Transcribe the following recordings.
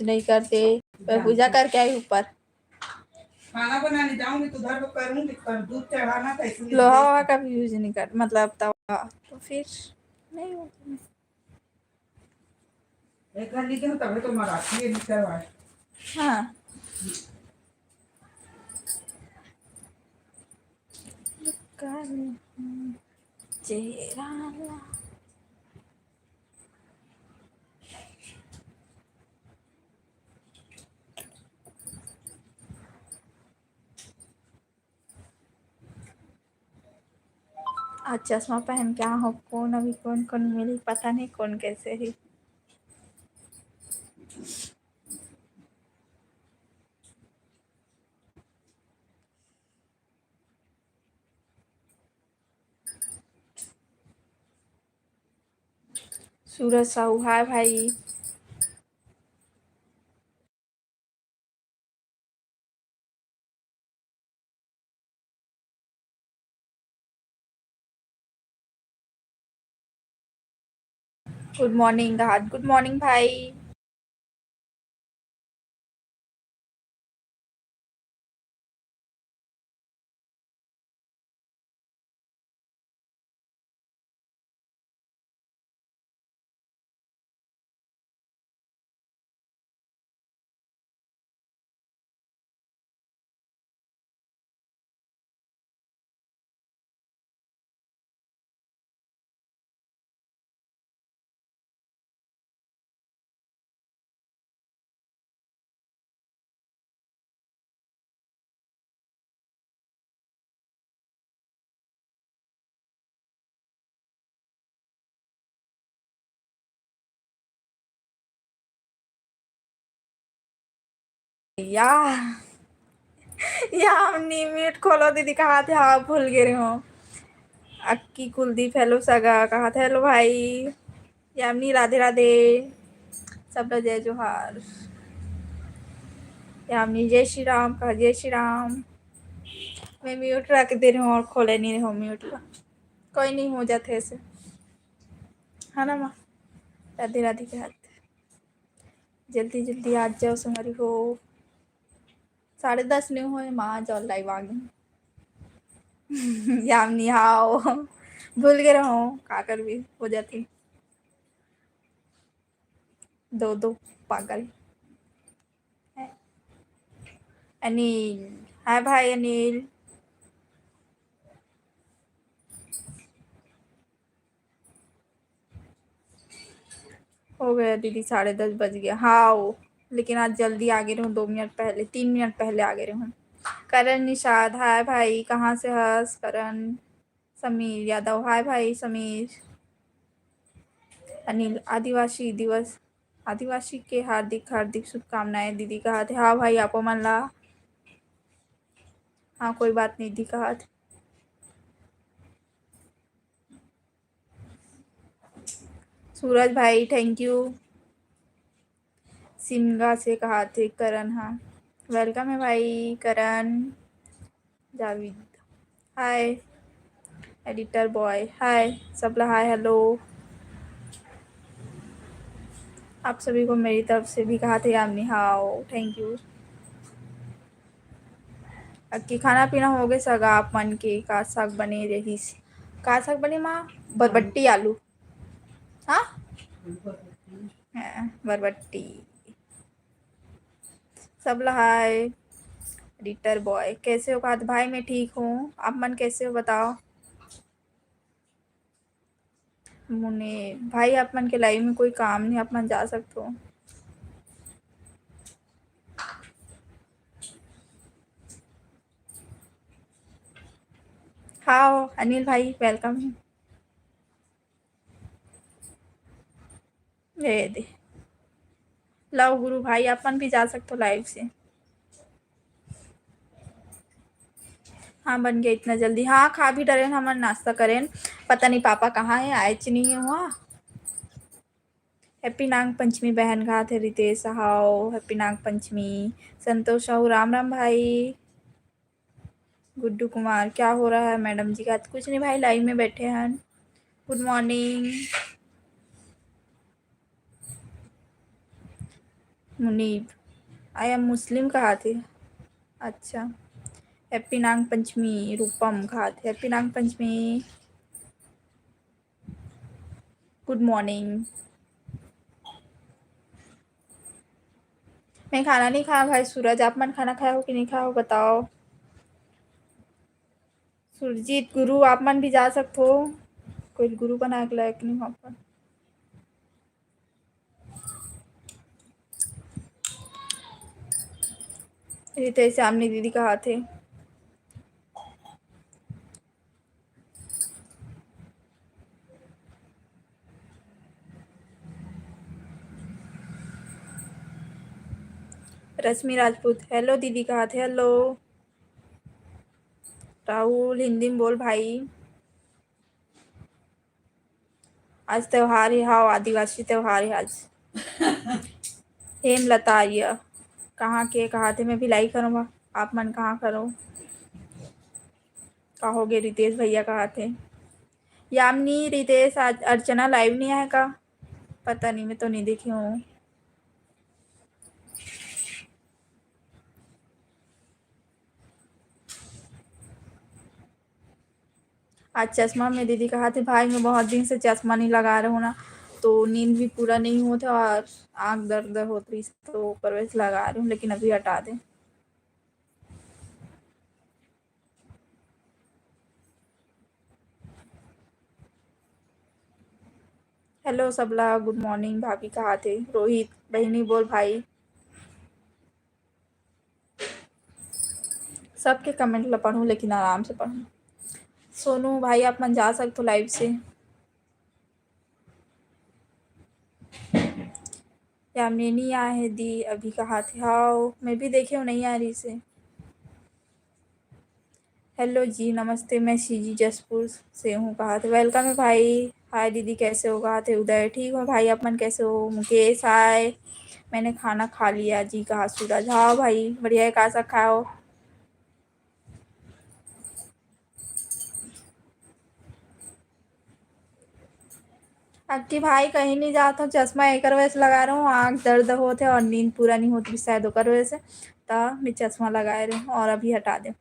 नहीं करते। मैं पूजा करके आई ऊपर, खाना बनाने जाऊंगी तो उधर करूंगी, पर दूध चढ़ाना था इसलिए लोहा वहा का भी यूज नहीं कर, मतलब तवा, तो फिर नहीं होता। एक घर लिखे हो तभी तो मराठी है लिखा हुआ है। हाँ चेहरा आज चश्मा पहन के हो कौन, अभी कौन कौन मिली पता नहीं कौन कैसे ही। सूरज साहू हाय भाई। गुड मॉर्निंग घाट, गुड मॉर्निंग भाई। हमने म्यूट खोलो दीदी, कहा थे हाँ भूल गए हो। अक्की कुलदीप हेलो सगा, कहा थे हेलो भाई। यामिनी राधे राधे, सब लोग जय जोहार। यामिनी जय श्री राम, कहा जय श्री राम। मैं म्यूट रख दे रही हूँ और खोले नहीं रही हूँ म्यूट का, कोई नहीं हो जाते ऐसे, है ना माँ। राधे राधे के हाथ, जल्दी जल्दी आ जाओ सुमरी हो। 10:30 नहीं हुए माँ, जाओ लाइव आ गई। यामिनी हाओ, भूल गए रहो का कर भी हो जाती। दो दो पागल। अनिल हाय भाई अनिल। हो गया दीदी, 10:30 बज गया। हाँ लेकिन आज जल्दी आ गए रहूँ, 2 मिनट पहले, 3 मिनट पहले आ गए रहूँ। करण निषाद हाय भाई, कहाँ से हंस करण। समीर यादव हाय भाई समीर। अनिल आदिवासी दिवस, आदिवासी के हार्दिक हार्दिक शुभकामनाएं दीदी, कहा थे हाँ भाई आपो मन ला। हाँ कोई बात नहीं दी, कहा थे। सूरज भाई थैंक यू। सिमगा से कहा थे करण, हाँ वेलकम है भाई करण। जावेद हाय, एडिटर बॉय हाय, सबला हाय हेलो। आप सभी को मेरी तरफ से भी कहा थे यामिनी हाओ, थैंक यू। अक्की खाना पीना हो गए सगा आप मन के, का साग बने रही, का साग बने माँ, बरबट्टी आलू। हाँ बरबट्टी। सबला हाय, एडिटर बॉय कैसे हो, कहा भाई मैं ठीक हूँ, आप मन कैसे हो बताओ। मुने भाई आप मन के लाइव में कोई काम नहीं, आप मन जा सकते हो। हाँ अनिल भाई वेलकम है। ये दे लव गुरु भाई, आप मन भी जा सकते हो लाइव से। हाँ बन गया इतना जल्दी, हाँ खा भी डरे हमारे, नाश्ता करें। पता नहीं पापा कहाँ है, आए च नहीं है वहाँ। हैप्पी नाग पंचमी बहन, कहा थे रितेश हाओ, हैप्पी नाग पंचमी। संतोष साहू राम राम भाई। गुड्डू कुमार क्या हो रहा है मैडम जी का, कुछ नहीं भाई लाइव में बैठे हैं। Good morning. Munib, I am Muslim कहा थे। अच्छा, हैप्पी नाग पंचमी। रूपम कहा थे happy Nag Panchami. Good morning. मैं खाना नहीं खाया भाई सूरज, आप मन खाना खाया हो कि नहीं खाया हो बताओ। सुरजीत गुरु, आप मन भी जा सकते हो, कोई गुरु बना के लायक नहीं वहाँ पर। रितेश श्यामनी दीदी कहा थे। रश्मि राजपूत, हेलो दीदी कहा थे। हेलो राहुल, हिंदी में बोल भाई। आज त्योहार है, हाँ आदिवासी त्योहार है आज। हेमलता आर्य कहाँ के कहा थे, मैं भिलाई करूँगा, आप मन कहाँ करो कहोगे। रितेश भैया कहा थे। यामिनी, रितेश, आज अर्चना लाइव नहीं आया का, पता नहीं, मैं तो नहीं देखी हूँ। आज चश्मा में दीदी कहा थे भाई, मैं बहुत दिन से चश्मा नहीं लगा रहा हूँ ना, तो नींद भी पूरा नहीं होता और आँख दर्द होती रही, तो परवेश लगा रही हूँ, लेकिन अभी हटा दें। हेलो सबला, गुड मॉर्निंग। भाभी कहा थे। रोहित, बहनी बोल भाई। सबके कमेंट ला पढ़ूँ, लेकिन आराम से पढ़ूँ। सोनू भाई, आप मन जा सकते हो लाइव से। यामिनी नहीं आए हैं दी, अभी कहा थे। हाँ मैं भी देखी हूँ, नहीं आ रही से। हेलो जी, नमस्ते, मैं सीजी जसपुर से हूँ कहा थे। वेलकम है भाई। हाय दीदी कैसे हो कहा थे। उदय, ठीक हो भाई, आप मन कैसे हो। मुकेश, हाय, मैंने खाना खा लिया जी कहा सूरज। हाँ भाई बढ़िया है, कहा सा खाओ। अक्की भाई कहीं नहीं जाता हूँ, चश्मा एक वजह से लगा रहा हूँ, आँख दर्द होते और नींद पूरा नहीं होती शायद ओकर वजह से, तब मैं चश्मा लगाए रही हूँ और अभी हटा दें।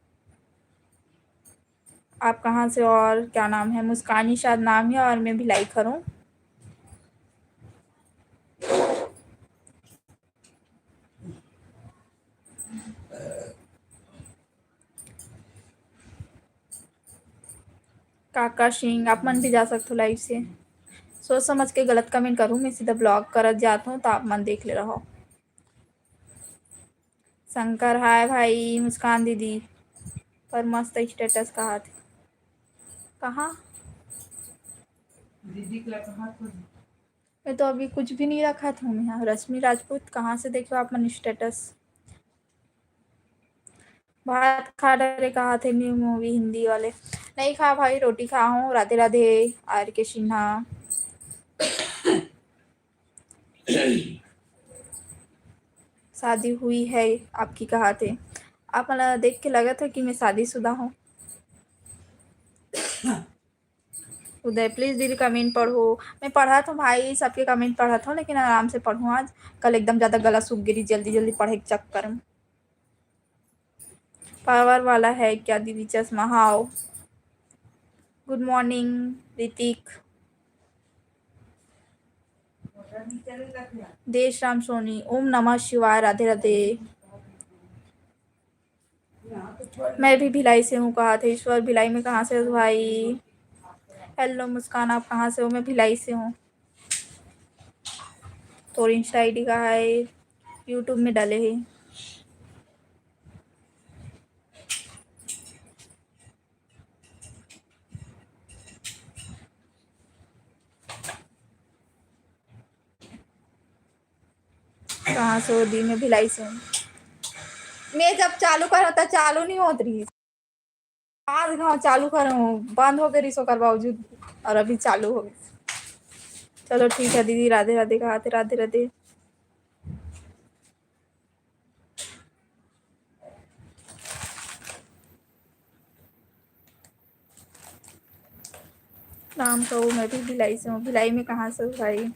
आप कहाँ से और क्या नाम है। मुस्कानी शायद नाम है और मैं भी लाइक करूँ। काका सिंह, आप मन भी जा सकते हो लाइव से। सोच समझ के गलत कमेंट करूँ, मैं सीधा ब्लॉग कर जाता हूँ, तो आप मन देख ले रहो। शंकर, हाय भाई। मुस्कान दीदी, पर मस्त स्टेटस कहा थे। कहाँ, दीदी के लिए कहा तो मैं तो अभी कुछ भी नहीं रखा था मैं यहाँ। रश्मि राजपूत, कहाँ से देखो आप मन स्टेटस। भात खा डरे कहा थे, न्यू मूवी हिंदी वाले। नहीं खा भाई, रोटी खा हूँ। राधे राधे। आर के सिन्हा, शादी हुई है आपकी कहा थे। आप मला देख के लगा था कि मैं शादीशुदा हूँ। उदय, प्लीज़ दीदी कमेंट पढ़ो। मैं पढ़ा था भाई, सबके कमेंट पढ़ा था, लेकिन आराम से पढ़ूँ आज, कल एकदम ज़्यादा गला सूख गिरी जल्दी जल्दी पढ़े के चक्कर में। पावर वाला है क्या दीदी चश्मा। हाँ, गुड मॉर्निंग ऋतिक। देश राम सोनी, ओम नमः शिवाय, राधे राधे। मैं भी भिलाई से हूँ कहा था ईश्वर। भिलाई में कहाँ से हो भाई। हेलो मुस्कान, आप कहाँ से हो। मैं भिलाई से हूँ। तो इंस्टा आईडी का है, यूट्यूब में डाले हैं। कहाँ से हो दी। मैं भिलाई से हूँ। मैं जब चालू कर होता चालू नहीं होत रही, आज हाँ चालू कर हूँ, बंद हो गई सो कर बावजूद, और अभी चालू हो गई। चलो ठीक है दीदी, राधे राधे कहा थे। राधे राधे। नाम कहो, मैं भी भिलाई से हूँ। भिलाई में कहाँ से हो भाई।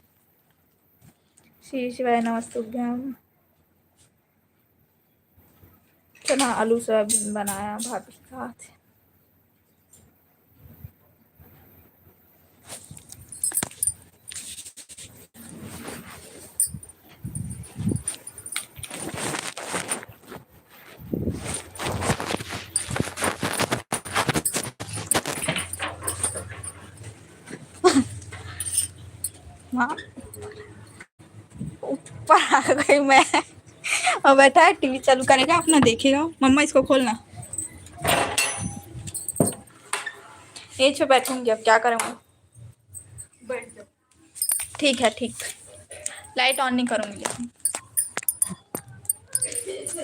श्री शिवाय नमस्तुभ्यम। चना आलू सोयाबीन बनाया भाभी के हाथ। हाँ ऊपर आ गई मैं। और बैठा है टीवी चालू करेगा अपना देखेगा। मम्मा इसको खोलना। एज पे बैठूंगी अब क्या करूँगी। बैठ जाओ। ठीक है ठीक। लाइट ऑन नहीं करूँगी।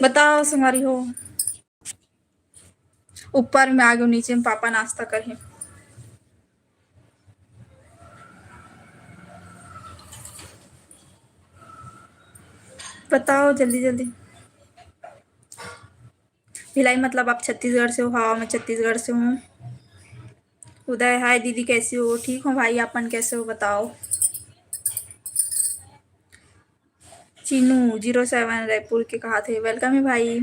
बताओ सुमारी हो। ऊपर में आ गई नीचे में पापा नाश्ता करे। बताओ जल्दी जल्दी। भिलाई मतलब आप छत्तीसगढ़ से हो। हाँ मैं छत्तीसगढ़ से हूँ। उदय हाय दीदी कैसी हो। ठीक हो भाई अपन कैसे हो बताओ। चीनू 07 रायपुर के कहा थे। वेलकम है भाई।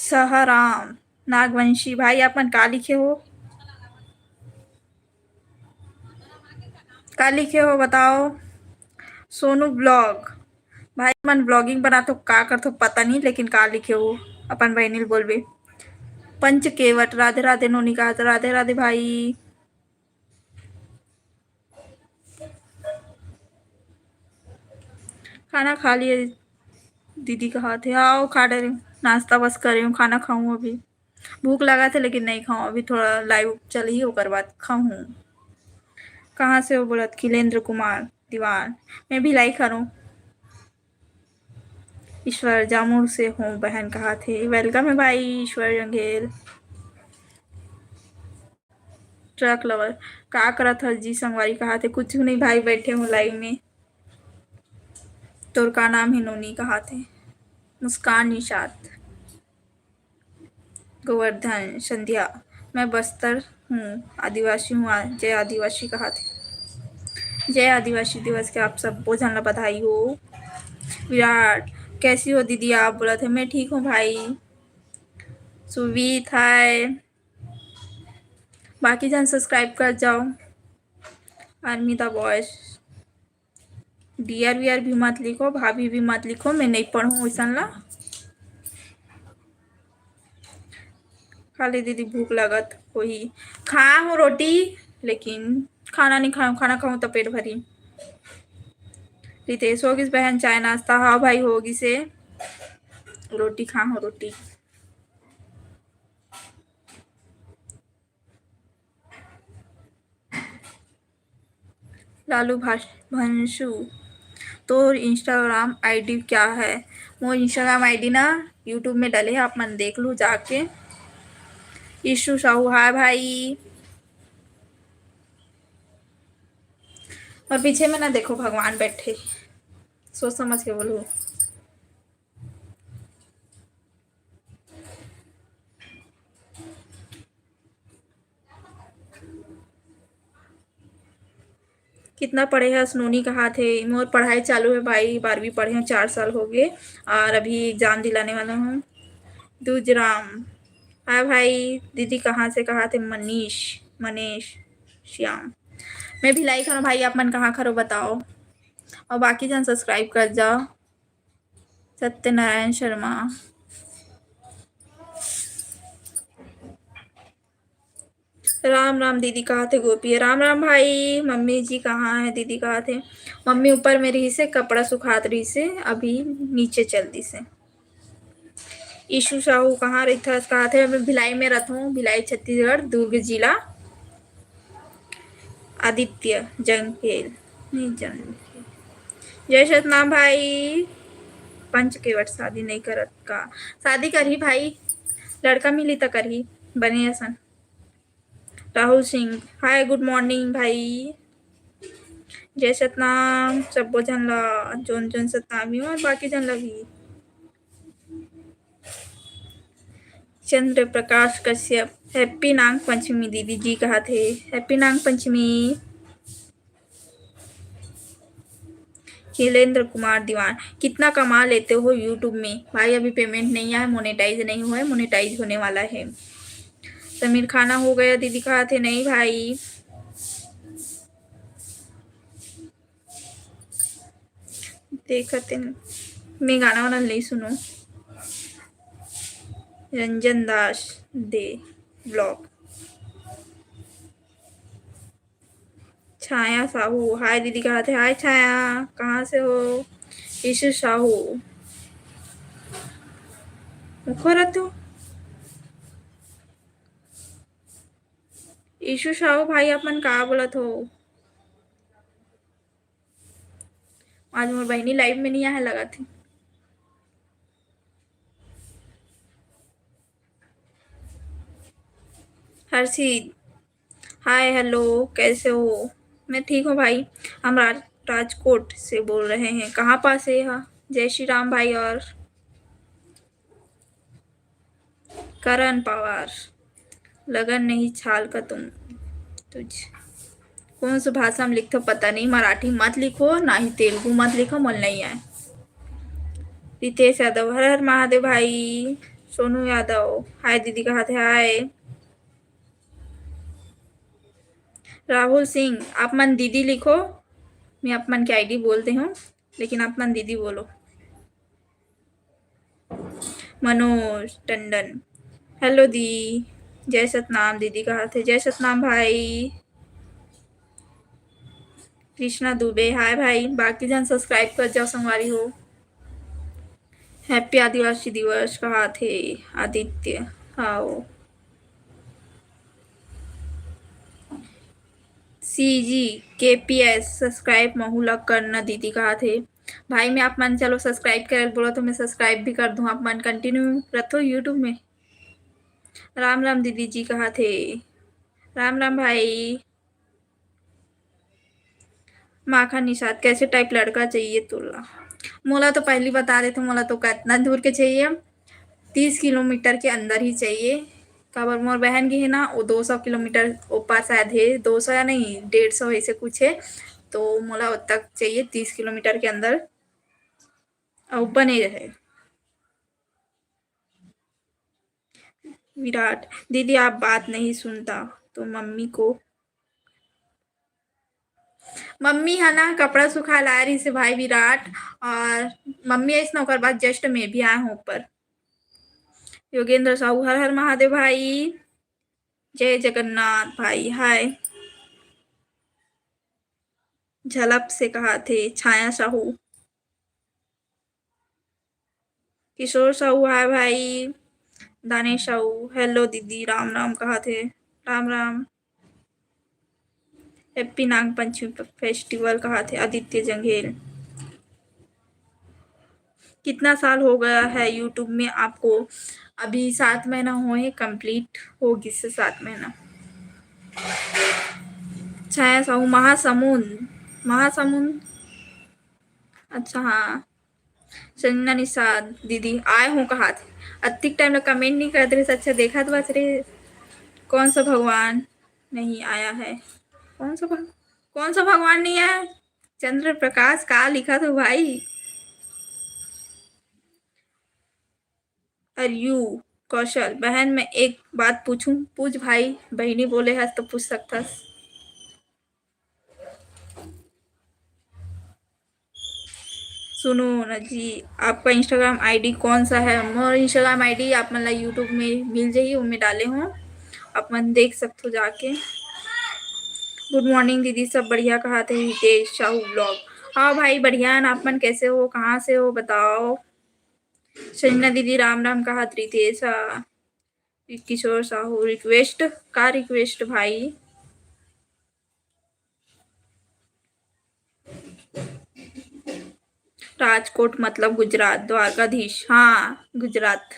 सहराम नागवंशी भाई अपन का लिखे हो। का लिखे हो बताओ। सोनू ब्लॉग भाई मन ब्लॉगिंग बना तो का कर तो पता नहीं लेकिन का लिखे हो अपन बहनी बोलबे। पंच केवट राधे राधे नोनी कहा था। राधे राधे भाई। खाना खा लिए दीदी कहा थे। आओ खा रही हूँ नाश्ता बस कर रही हूँ। खाना खाऊं अभी। भूख लगा था लेकिन नहीं खाऊं अभी। थोड़ा लाइव चल ही होकर बाद खाऊं। कहाँ से हो बोला। खिलेंद्र कुमार दीवान। मैं भी लाइक करूँ। ईश्वर जामुन से हूँ बहन कहा थे। वेलकम है भाई ईश्वर जंगेल। ट्रक लवर का करा था जी संगवारी कहा थे। कुछ नहीं भाई बैठे हूँ लाइव में। तोर का नाम है नोनी कहा थे। मुस्कान निशात गोवर्धन संध्या मैं बस्तर हूँ आदिवासी हूँ। जय आदिवासी कहा थे। जय आदिवासी दिवस के आप सब भोजन बधाई हो। विराट कैसी हो दीदी आप बोला थे। मैं ठीक हूँ भाई। सुवीत हाय। बाकी जन सब्सक्राइब कर जाओ। आर्मी द बॉयज डियर वियर भी मत लिखो। भाभी भी मत लिखो। मैं नहीं पढ़ूँ वैसा ला। खाली दीदी भूख लगत वही खा हूँ रोटी लेकिन खाना नहीं खाऊँ। खाना खाऊँ तो पेट भरी। रितेश होगी बहन चाय नाश्ता। हाँ भाई होगी से रोटी खा हूँ रोटी। लालू भंशु तो इंस्टाग्राम आईडी क्या है। वो इंस्टाग्राम आईडी ना यूट्यूब में डले है आप मन देख लो जाके। ईशु साहू हाय भाई। और पीछे में ना देखो भगवान बैठे। सोच समझ के बोलो। कितना पढ़े हैं स्नोनी कहा थे। मोर पढ़ाई चालू है भाई। 12वीं पढ़े हैं 4 साल हो गए और अभी एग्जाम दिलाने वाला हूँ। दूजराम हाँ भाई। दीदी कहाँ से कहा थे। मनीष श्याम मैं भी लाइक करूँ भाई। आप मन कहाँ करो बताओ। और बाकी जन सब्सक्राइब कर जाओ। सत्यनारायण शर्मा राम राम दीदी कहा थे। गोपी राम राम भाई। मम्मी जी कहाँ है दीदी कहा थे। मम्मी ऊपर में रही से कपड़ा सुखात रही से अभी नीचे चल दी से। ईशु साहू कहाँ रही था कहा थे। मैं भिलाई में रहता हूँ। भिलाई छत्तीसगढ़ दुर्ग जिला। आदित्य जंगेल नहीं जय सतनाम भाई। पंच केवट शादी नहीं करत का। शादी करही भाई। लड़का मिली तो करही बने असन। Rahul Singh hi good morning भाई। जय सतनाम सबो जन ला जोन जोन सतनामी और बाकी जन ला भी। चंद्र प्रकाश कश्यप हैप्पी नाग पंचमी दीदी जी कहा थे। हैप्पी नाग पंचमी। खिलेंद्र कुमार दीवान, कितना कमा लेते हो यूट्यूब में? भाई अभी पेमेंट नहीं आया, मोनेटाइज नहीं हुआ है, मोनेटाइज होने वाला है। समीर खाना हो गया दीदी, कहा थे नहीं भाई। देखते मैं गाना वाना नहीं सुनो। रंजन दास दे ब्लॉग। छाया साहू, हाय दीदी, कहा थे? हाय छाया, कहाँ से हो? ईशु साहू, रहते हो? ईशु साहू भाई अपन कहा बोलत हो? आज मोर बहनी लाइव में नहीं आया लगा थी। हर्षित, हाय हेलो, कैसे हो? मैं ठीक हूँ भाई। हम राजकोट से बोल रहे हैं। कहाँ पास है यह? जय श्री राम भाई। और करण पवार, लगन नहीं छाल का तुझ कौन सी भाषा में लिखते हो पता नहीं। मराठी मत लिखो, ना ही तेलुगु मत लिखो, मन नहीं आए। रितेश यादव, हर हर महादेव भाई। सोनू यादव, हाय दीदी, कहा थे? हाय राहुल सिंह, आप मन दीदी लिखो, मैं आप मन की आईडी बोलते हूँ, लेकिन आप मन दीदी बोलो। मनोज टंडन, हेलो दी। जय सतनाम दीदी, कहा थे? जय सतनाम भाई। कृष्णा दुबे, हाय भाई। बाकी जन सब्सक्राइब कर जाओ, संगवारी हो। हैप्पी आदिवासी दिवस, कहा थे? आदित्य, हाओ। सीजी केपीएस, सब्सक्राइब महूला करना दीदी, कहा थे? भाई मैं आप मन चलो सब्सक्राइब कर बोलो तो मैं सब्सक्राइब भी कर दूं। आप मन कंटिन्यू रखो यूट्यूब में। राम राम दीदी जी, कहा थे? राम राम भाई। माखन निषाद, कैसे टाइप लड़का चाहिए तुला? मोला तो पहली बता देते, मोला तो कितना दूर के चाहिए? 30 किलोमीटर के अंदर ही चाहिए। काबर मोर बहन की है ना, वो 200 किलोमीटर ऊपर शायद है, 200 या नहीं 150 ऐसे कुछ है। तो मोला उत तक चाहिए, 30 किलोमीटर के अंदर, और बने रहे। विराट, दीदी आप बात नहीं सुनता तो मम्मी है ना, कपड़ा सुखा ला रही से भाई विराट। और मम्मी ऐसा ओकर बाद जस्ट मैं भी आया हूँ ऊपर। योगेंद्र साहू, हर हर महादेव भाई। जय जगन्नाथ भाई, हाय। झलप से, कहा थे? छाया साहू, किशोर साहू, हाय भाई। दानेश साहू, हेलो दीदी, राम राम, कहा थे? राम राम। हैप्पी नाग पंचमी फेस्टिवल, कहा थे? आदित्य जंघेल, कितना साल हो गया है यूट्यूब में आपको? अभी 7 महीना हुए कंप्लीट होगी से 7 महीना। छाया साहू, महासमुंद, महासमुंद, अच्छा हाँ। संजना निषाद दीदी, आए हूँ, कहा थे? अतिक टाइम कमेंट नहीं करते रहे, अच्छा देखा तो बस रे। कौन सा भगवान नहीं आया है? कौन सा भगवान नहीं आया? चंद्र प्रकाश का लिखा तो भाई। अरयू कौशल, बहन मैं एक बात पूछूं? पूछ भाई, बहनी बोले है तो पूछ सकता। सुनो ना जी, आपका इंस्टाग्राम आईडी कौन सा है? मोर इंस्टाग्राम आईडी आप मतलब यूट्यूब में मिल जाइए, उनमें डाले हों, आप मन देख सकते हो जाके। गुड मॉर्निंग दीदी, सब बढ़िया, कहा थे? हितेश साहू ब्लॉग, हाँ भाई बढ़िया ना। आप मन कैसे हो, कहाँ से हो बताओ? संजना दीदी, राम राम, कहा? रितेश, किशोर साहू, रिक्वेस्ट का रिक्वेस्ट भाई? राजकोट मतलब गुजरात, द्वारकाधीश, हाँ गुजरात।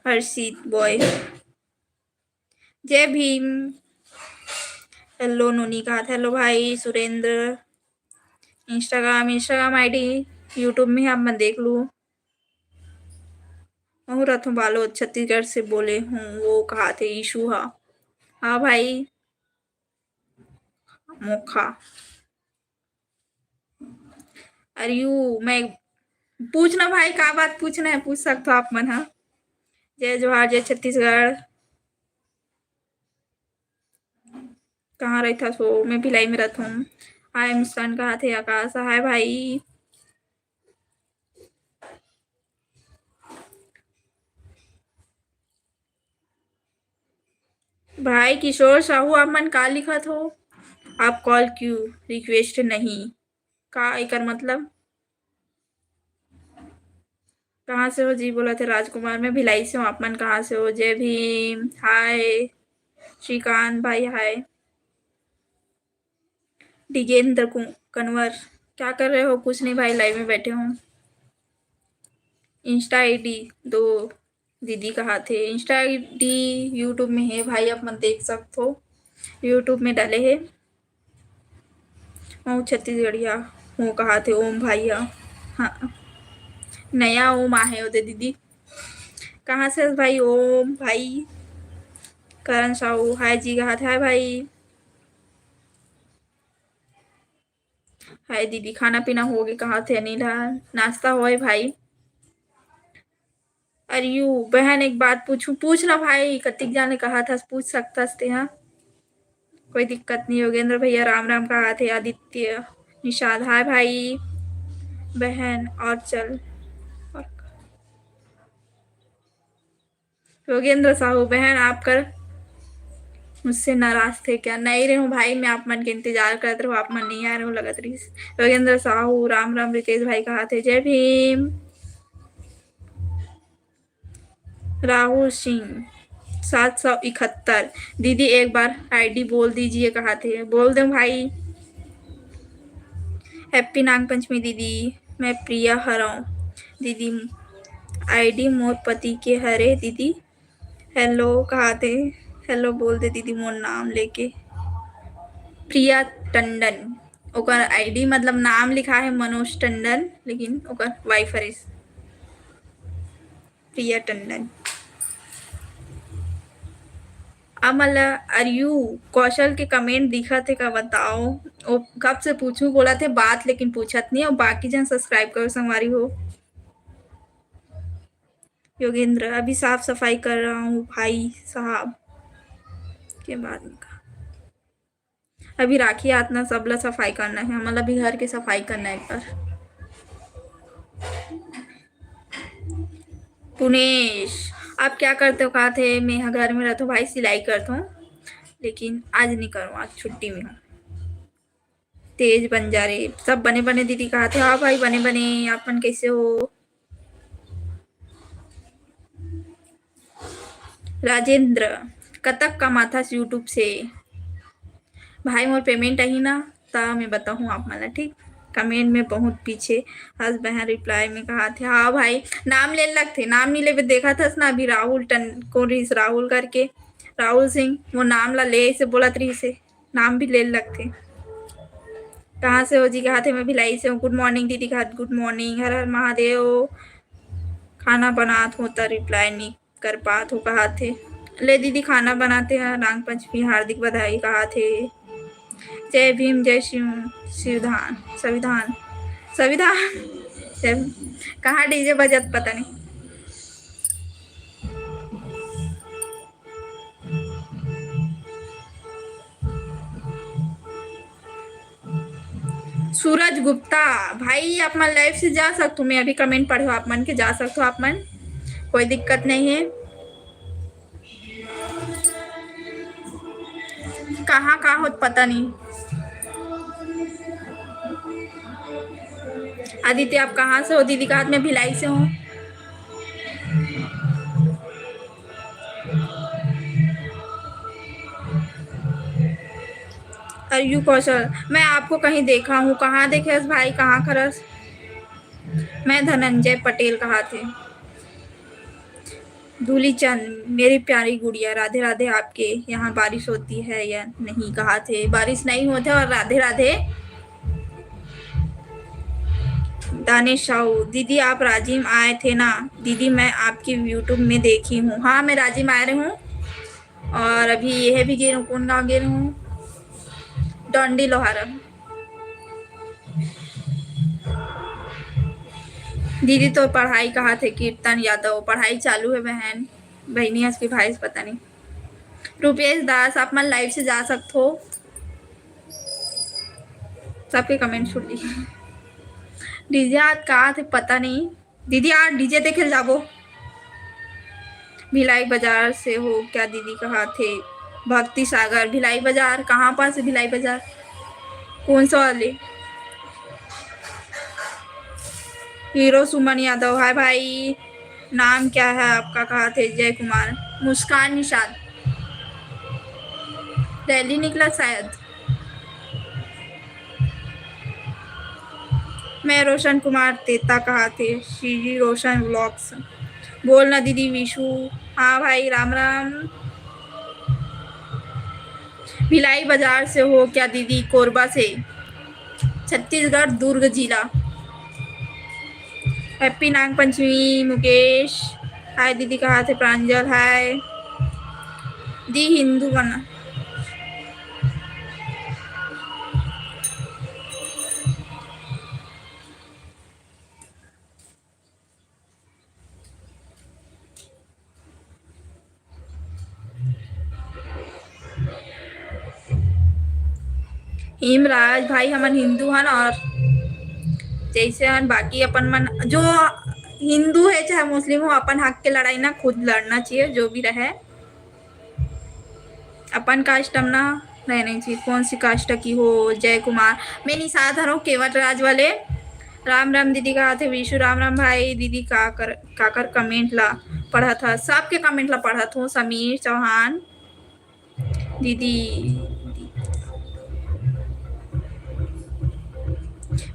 हर्षित बॉय, जय भीम। हेलो नोनी, कहा था? हेलो भाई सुरेंद्र। इंस्टाग्राम आईडी यूट्यूब में आप मैं देख लूँ। मुहूर्त हूँ बालो, छत्तीसगढ़ से बोले हूँ, वो कहा थे? ईशू, हाँ। हाँ भाई। मोखा, अरे यू मैं पूछना भाई, का बात पूछना है पूछ सकते हो आप मन। हाँ, जय जोहार, जय छत्तीसगढ़। कहाँ रही था सो? मैं भिलाई में रहता हूँ। हाय मुस्कान, कहाँ थे आकाश? हाय भाई। भाई किशोर साहू, आप मन का लिखत हो? आप कॉल क्यों रिक्वेस्ट नहीं? का एकर मतलब? कहाँ से हो जी? बोला थे राजकुमार, मैं भिलाई से हूँ। आप मन कहाँ से हो? जय भीम। हाय श्रीकांत भाई, हाय। डिगेंद्र कनवर, क्या कर रहे हो? कुछ नहीं भाई, लाइव में बैठे हूँ। इंस्टा आईडी दो दीदी, कहाँ थे? इंस्टा आईडी यूट्यूब में है भाई, आप मन देख सकते हो। यूट्यूब में डाले है। हूँ छत्तीसगढ़िया हूँ। कहाँ थे ओम भाई? हाँ, नया ओम आहे होते दीदी। कहाँ से भाई ओम भाई? करण साहू, हाय जी, कहाँ थे? हाय भाई। हाय दीदी, खाना पीना हो गया? कहाँ थे अनिल? नाश्ता हो भाई? अरे यू बहन, एक बात पूछूं? पूछना भाई, कतिक जाने कहा था पूछ सकता थे। हाँ, कोई दिक्कत नहीं। योगेंद्र भैया राम राम, कहा थे? आदित्य निषाद, हाय भाई। बहन और चल और योगेंद्र साहू, बहन आप कर मुझसे नाराज थे क्या? नहीं रहे हूँ भाई, मैं आप मन के इंतजार करते रहो, आप मन नहीं आ रहे हो लगत रही। योगेंद्र साहू राम राम। रितेश भाई कहा थे? जय भीम। राहुल सिंह 771 दीदी, एक बार आईडी बोल दीजिए। कहा थे? बोल दो भाई। हैप्पी नाग पंचमी दीदी। मैं प्रिया हराऊं दीदी, आईडी मोर पति के हरे दीदी। हेलो, कहा थे? हेलो बोल दे दीदी मोर नाम लेके। प्रिया टंडन, ओकर आईडी मतलब नाम लिखा है मनोज टंडन, लेकिन ओकर वाइफ है प्रिया टंडन। अब मतलब अरयू कौशल के कमेंट दिखा थे का बताओ? वो कब से पूछूं बोला थे बात, लेकिन पूछत नहीं। और बाकी जन सब्सक्राइब करो संगवारी हो। योगेंद्र, अभी साफ सफाई कर रहा हूँ भाई साहब के बाद में कहा। अभी राखी आतना सबला सफाई करना है, मतलब अभी घर की सफाई करना है एक बार। पुनेश, आप क्या करते हो? कहा थे? मैं यहाँ घर में रहता हूँ भाई, सिलाई करता हूँ, लेकिन आज नहीं करूँ, आज छुट्टी में हूँ। तेज बंजारे, सब बने बने दीदी। कहा थे? हाँ भाई बने बने। आप मन कैसे हो? राजेंद्र, कतक कमाथा यूट्यूब से? भाई मोर पेमेंट आई ना, तब मैं बताऊँ आप मला, ठीक? कमेंट में बहुत पीछे। हस बहन रिप्लाई में कहा थे? हाँ भाई, नाम ले लगते, नाम नहीं ले देखा था ना अभी। राहुल को रहीस राहुल करके, राहुल सिंह, वो नाम ला ले से बोलत रही से, नाम भी ले लगते। कहाँ से हो जी? कहा थे? मैं भिलाई से हूँ। गुड मॉर्निंग दीदी। कहा गुड मॉर्निंग। हर हर महादेव। खाना बनात हो तो रिप्लाई नहीं कर पात हो? कहा थे? ले दीदी, खाना बनाते हैं। नाग पंचमी हार्दिक बधाई। कहा थे? जय भीम, जय शिव शिवधान संविधान संविधान। जय भीम। कहाँ डीजे बजत पता नहीं। सूरज गुप्ता, भाई आप मन लाइव से जा सकते हो। मैं अभी कमेंट पढ़े हो आप मन के, जा सकते हो आप मन, कोई दिक्कत नहीं है। कहाँ हो पता नहीं। आदित्य, आप कहाँ से हो? दीदी का हाथ में भिलाई से हूँ। अरयू कौशल, मैं आपको कहीं देखा हूँ। कहाँ देखे भाई? कहाँ खरस? मैं धनंजय पटेल। कहा थे? धूली चंद, मेरी प्यारी गुड़िया, राधे राधे। आपके यहाँ बारिश होती है या नहीं? कहा थे? बारिश नहीं होते। और राधे राधे। दानिश साहू, दीदी आप राजिम आए थे ना? दीदी मैं आपकी यूट्यूब में देखी हूँ। हाँ, मैं राजिम आ रही हूँ, और अभी यह भी गिर कौन गाँव गिर हूँ, डोंडी लोहारा। दीदी तो पढ़ाई कहाँ थे, कीर्तन यादव पढ़ाई चालू है, बहन बहनी है उसकी भाई से पता नहीं। रुपेश दास आप मन लाइव से जा सकते हो, सबके कमेंट सुन ली। डीजे आज कहाँ थे पता नहीं, दीदी आज डीजे देखे जाबो। भिलाई बाजार से हो क्या दीदी, कहाँ थे? भक्ति सागर भिलाई बाजार, कहाँ पास है भिलाई बाजार, कौन सा वाले? हीरो सुमन यादव, हाय भाई, नाम क्या है आपका, कहाँ थे? जय कुमार, मुस्कान निषाद, दिल्ली निकला शायद। मैं रोशन कुमार तेता, कहाँ थे? श्री रोशन व्लॉग्स, बोलना दीदी विशु, हाँ भाई राम राम। भिलाई बाजार से हो क्या दीदी, कोरबा से, छत्तीसगढ़ दुर्ग जिला। हैप्पी नाग पंचमी मुकेश, हाय दीदी कहाँ थे? प्रांजल हाय। दी हिंदू बना, हिमराज भाई हमन हिंदू हन, और जैसे हन बाकी अपन मन जो हिंदू है चाहे मुस्लिम हो, अपन हक के लड़ाई ना खुद लड़ना चाहिए, जो भी रहे अपन कास्ट ना रहना चाहिए, कौन सी कास्ट की हो। जय कुमार, मैं निषाद हूँ केवट राज वाले। राम राम दीदी कहा थे? विशु राम राम भाई। दीदी काकर कमेंट ला पढ़ा था, सबके कमेंट ला पढ़ा था। समीर चौहान दीदी,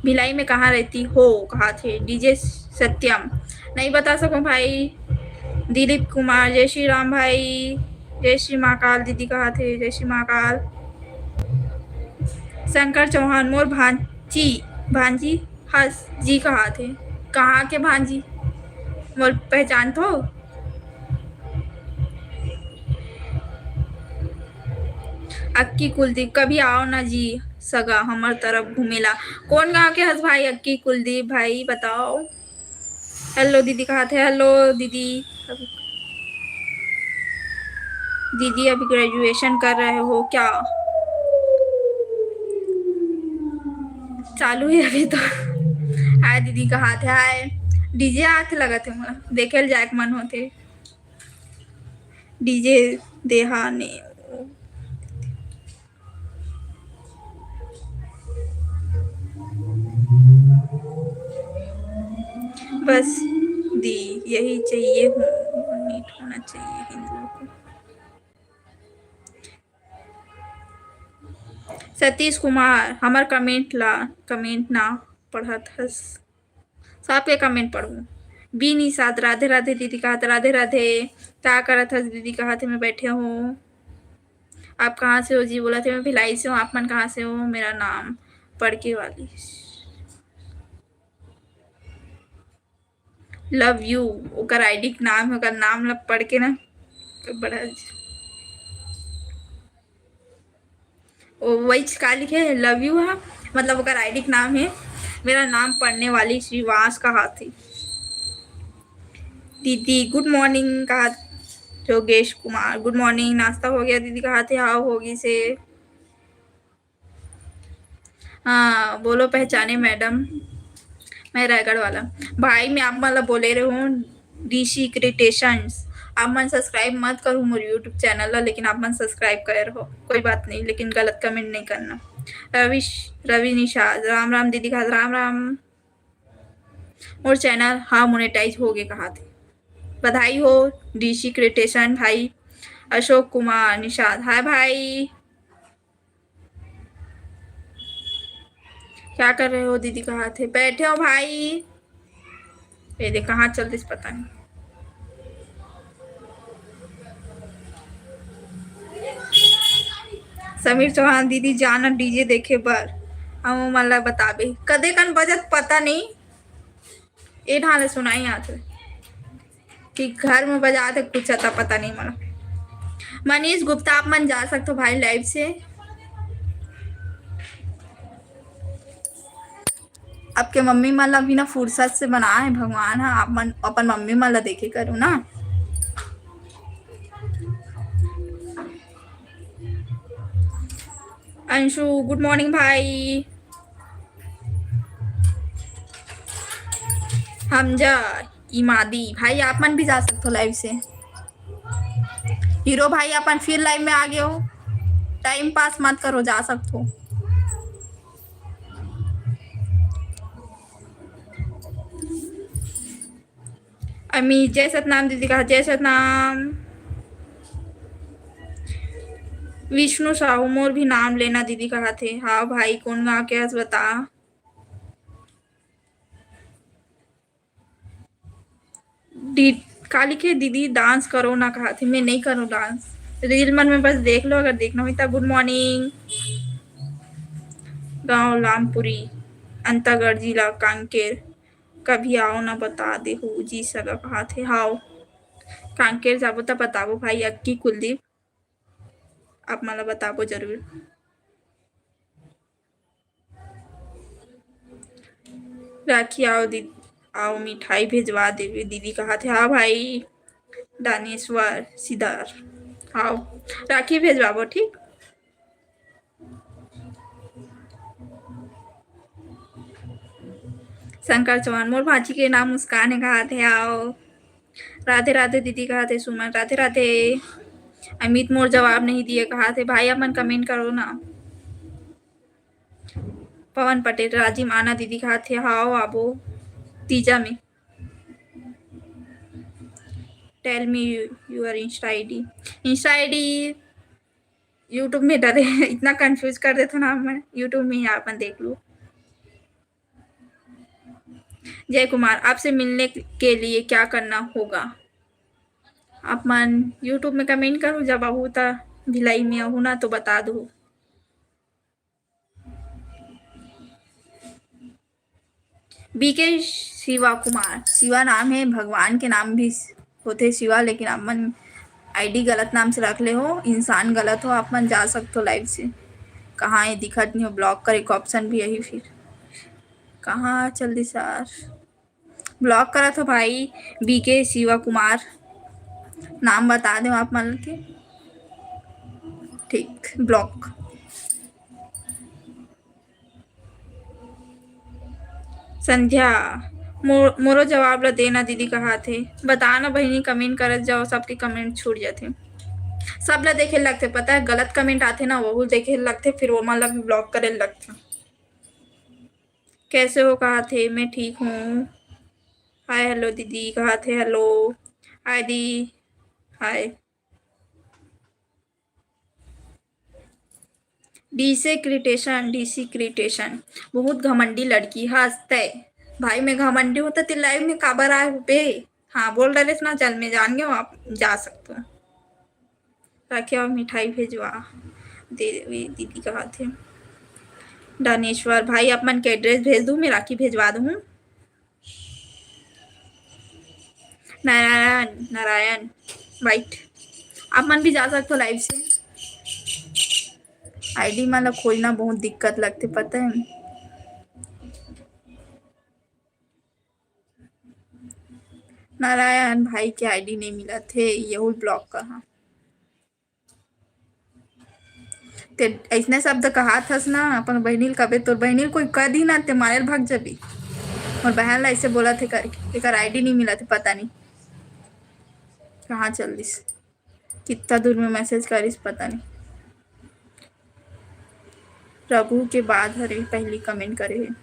भिलाई में कहाँ रहती हो, कहा थे? डीजे सत्यम, नहीं बता सकूं भाई। दिलीप कुमार, जय श्री राम भाई, जय श्री महाकाल। दीदी कहा थे? जय श्री महाकाल। शंकर चौहान, मोर भांजी हस जी कहा थे? कहाँ के भांजी, मोर पहचान तो। अक्की कुलदीप, कभी आओ ना जी सगा हमार तरफ घूमेला। कौन गाँव के हंस भाई? अक्की कुलदीप भाई बताओ। हेलो दीदी कहाँ थे? हेलो दीदी, दीदी अभी ग्रेजुएशन कर रहे हो क्या? चालू है अभी तो। हाय दीदी कहाँ थे? हाय। डीजे हाथ लगा थे, मैं देखे जाए मन होते डीजे देहा ने। बस दी यही चाहिए, नीट होना चाहिए हिंदुओं को। सतीश कुमार, हमार कमेंट ना पढ़ा था, सबके कमेंट पढ़ू। बी निषाद, राधे राधे दीदी कहा था? राधे राधे, क्या करा था दीदी कहा थे? मैं बैठे हूँ। आप कहाँ से हो जी? बोला थे मैं भिलाई से हूँ। आप मन कहाँ से हो? मेरा नाम पढ़के वाली, लव यू ओकर आईडी के नाम है, ओकर नाम ला पढ़ के ना बड़ा वही का लिखे है, लव यू है, मतलब ओकर आईडी का नाम है। मेरा नाम पढ़ने वाली श्रीवास कहा थी। दीदी गुड मॉर्निंग कहा। जोगेश कुमार, गुड मॉर्निंग, नाश्ता हो गया? दीदी कहा थे? हाँ होगी से। हाँ बोलो पहचाने मैडम, मैं रायगढ़ वाला भाई। मैं आप मतलब बोले रहे हूँ डीसी क्रिएशंस, आप मन सब्सक्राइब मत करो मोर यूट्यूब चैनल ला, लेकिन आप मन सब्सक्राइब कर हो, कोई बात नहीं, लेकिन गलत कमेंट नहीं करना। रवि निषाद, राम राम दीदी कहा? राम राम। और चैनल हाँ मोनेटाइज हो गए कहा थे? बधाई हो डीसी क्रिएशन भाई। अशोक कुमार निषाद, हाय भाई, क्या कर रहे हो? दीदी कहा थे? बैठे हो भाई। ये देख कहाँ चलते पता नहीं। समीर चौहान, दीदी जाना डीजे देखे बर, हम मतलब बताबे कदे कन बजत पता नहीं, ये ढाले सुनाई आते कि घर में बजाते कुछ आता पता नहीं मला। मनीष गुप्ता, आप मन जा सकते हो भाई लाइव से। आपके मम्मी मला बिना फुर्सत से बना है भगवान। हाँ, अपन मम्मी मला देखे करूँ ना। अंशु गुड मॉर्निंग भाई। हमजा इमादी भाई आप मन भी जा सकते हो लाइव से। हीरो भाई अपन फिर लाइव में आ गए हो, टाइम पास मत करो, जा सकते हो। अमी जय सतनाम दीदी का जय सतनाम। विष्णु साहू मोर भी नाम लेना दीदी कहा थे। हाँ भाई कौन गा के बता। काली के दीदी डांस करो ना कहा थी, मैं नहीं करूँ डांस। रील मन में बस देख लो, अगर देखना हुई तो। Good morning. गांव लामपुरी, अंतागढ़ जिला कांकेर। कभी आओ ना बता दे हो जी सगा कहा थे। हाओ कांकेर जाबो तो बताबो भाई। अक्की कुलदीप आप मला बताबो जरूर। राखी आओ दीदी, आओ मिठाई भेजवा देवे दीदी कहा थे। हाँ भाई दानेश्वर सिदार, आओ राखी भेजवाबो ठीक। शंकर चौहान मोर भाजी के नाम मुस्कान है कहा थे। आओ राधे राधे दीदी कहा थे। सुमन राधे राधे। अमित मोर जवाब नहीं दिए कहा थे। भाई अपन कमेंट करो ना। पवन पटेल राजीव आना दीदी कहा थे। हाओ आबो तीजा में। Tell me your insta ID. Insta ID YouTube में डरे इतना कंफ्यूज कर देते ना मैं। यूट्यूब में ही अपन देख लो। जय कुमार आपसे मिलने के लिए क्या करना होगा। आप मन यूट्यूब में कमेंट करो, जब आहू तो भिलाई में आहू ना तो बता दो। बीके शिवा कुमार, शिवा नाम है, भगवान के नाम भी होते शिवा, लेकिन आप मन आईडी गलत नाम से रख ले हो, इंसान गलत हो। आप मन जा सकते हो लाइव से। कहाँ है दिखत नहीं हो, ब्लॉक करे का ऑप्शन भी यही। फिर कहाँ चल दी सर, ब्लॉक करा था भाई। बीके शिवा कुमार नाम बता दो आप मन के, ठीक ब्लॉक। संध्या मोरो जवाब ला देना दीदी कहा थे। बताना बहनी, कमेंट करत जाओ, सबके कमेंट छूट जाते। सब ला देखे लगते, पता है गलत कमेंट आते ना वो देखे लगते, फिर वो मन ला भी ब्लॉक करे लगते। कैसे हो कहा थे। मैं ठीक हूँ। हाय हेलो दीदी कहा थे। हेलो हाय दी हाय। डीसी क्रिटेशन बहुत घमंडी लड़की हंसते। भाई मैं घमंडी होता तो लाइव में काबर आए हो बे। हाँ बोल रहे ना, चल मैं जान गया, आप जा सकते हो। रखे और मिठाई भेजवा दे दीदी कहा थे। दानेश्वर भाई आप मन के एड्रेस भेज दूँ, मैं राखी भेजवा दूँ। नारायण वाइट आप मन भी जा सकते हो लाइव से। आईडी मतलब खोजना बहुत दिक्कत लगती, पता है। नारायण भाई के आईडी नहीं मिला थे, यही ब्लॉक कहा। ते ऐसने शब्द कहा थस ना अपन बहनील कबे, तोर बहनील कोई कह दी ना ते मारे भाग जबी। और बहन ला ऐसे बोला थे करके, एक आईडी नहीं मिला थे, पता नहीं कहाँ चल दिस, कितना दूर में मैसेज करिस पता नहीं। प्रभु के बाद हरे पहली कमेंट करे है।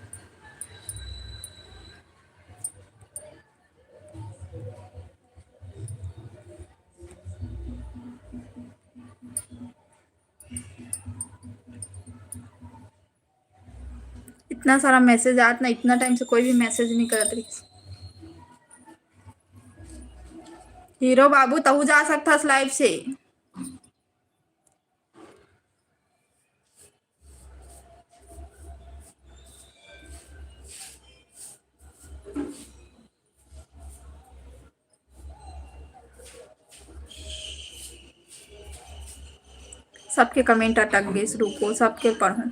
इतना सारा मैसेज आत ना, इतना टाइम से कोई भी मैसेज नहीं करत रही। हीरो बाबू तू जा सकता लाइव से। सबके कमेंट अटक गए, रुको सबके पढ़ूं।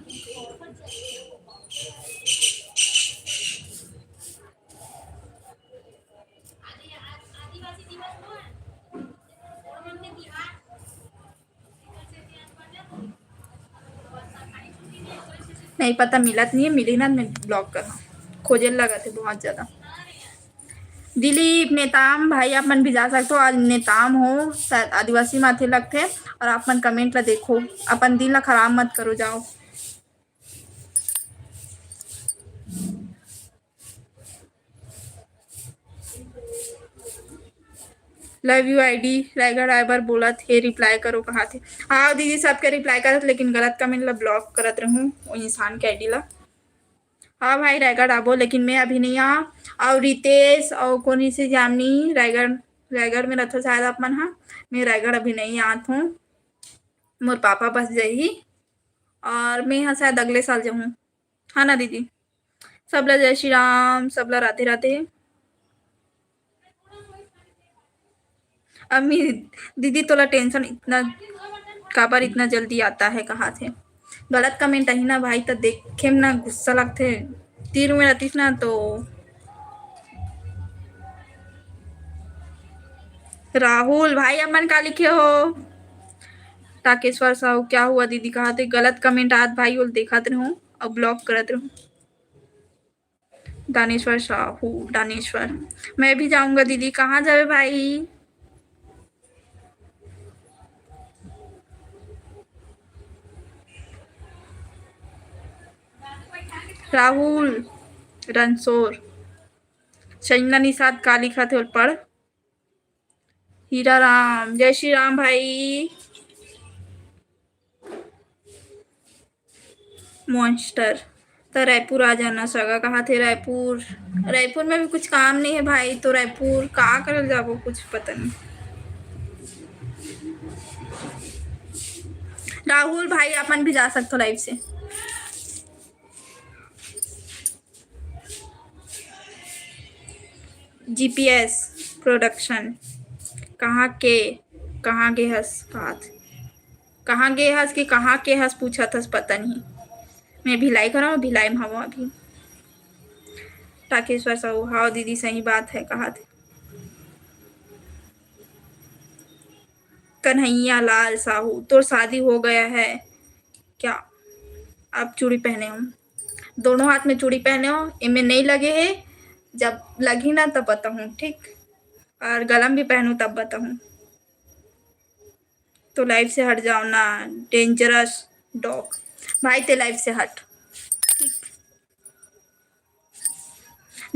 नहीं पता मिलत नहीं है, मिली ना मैं ब्लॉक कर खोजे लगा थे बहुत ज़्यादा। दिलीप नेताम भाई आप मन भी जा सकते हो, आज नेताम हो शायद आदिवासी माथे लगते और आप मन कमेंट ला देखो, अपन दिल ला खराब मत करो जाओ। लव यू आईडी रायगढ़ आए बार बोला थे रिप्लाई करो कहा थे। हाँ दीदी सबके रिप्लाई करत लेकिन गलत कमेंट ला ब्लॉक करत रहूँ वो इंसान के आईडी ला। हाँ भाई रायगढ़ आबो लेकिन मैं अभी नहीं आ। और रितेश और कौन से जामनी रायगढ़ रायगढ़ में रहता शायद आप मन। हाँ मैं रायगढ़ अभी नहीं आत हूँ, मोर पापा बस जाही और मैं यहाँ शायद अगले साल जाऊँ। हाँ ना दीदी, सबला जय श्री राम, सबला राधे राधे। अम्मी दीदी तोला टेंशन इतना काबर इतना जल्दी आता है कहाँ से? गलत कमेंट आई ना भाई तो देखे में ना गुस्सा लगते, तीर में रहतीस ना तो। राहुल भाई अमन का लिखे हो? टाकेश्वर साहू क्या हुआ दीदी कहा थे गलत कमेंट आज भाई और देखते रहूं और ब्लॉक करते रहूं। दानेश्वर साहू दानेश्वर मैं भी जाऊंगा दीदी, कहाँ जावे भाई? राहुल रनसोर शैना निषाद का लिखा थे और पढ़। हीरा राम जय श्री राम भाई। मॉन्स्टर तो रायपुर आ जाना सगा कहा थे रायपुर, रायपुर में भी कुछ काम नहीं है भाई तो रायपुर कहाँ कर जाबो कुछ पता नहीं। राहुल भाई अपन भी जा सकते हो लाइव से। जीपीएस प्रोडक्शन कहाँ गे हस कहाँ गे हस कि कहाँ के हस पूछा थस पता नहीं। मैं भिलाई कर रहा हूँ, भिलाई में हवा अभी। टाकेश्वर साहू हाँ दीदी सही बात है कहा थे। कन्हैया लाल साहू तो शादी हो गया है क्या? आप चूड़ी पहने हो, दोनों हाथ में चूड़ी पहने हो, इनमें नहीं लगे है, जब लगी ना तब बताऊँ ठीक, और गलम भी पहनूं तब बताऊँ। तो लाइफ से हट जाओ ना डेंजरस डॉग, भाई ते लाइफ से हट ठीक।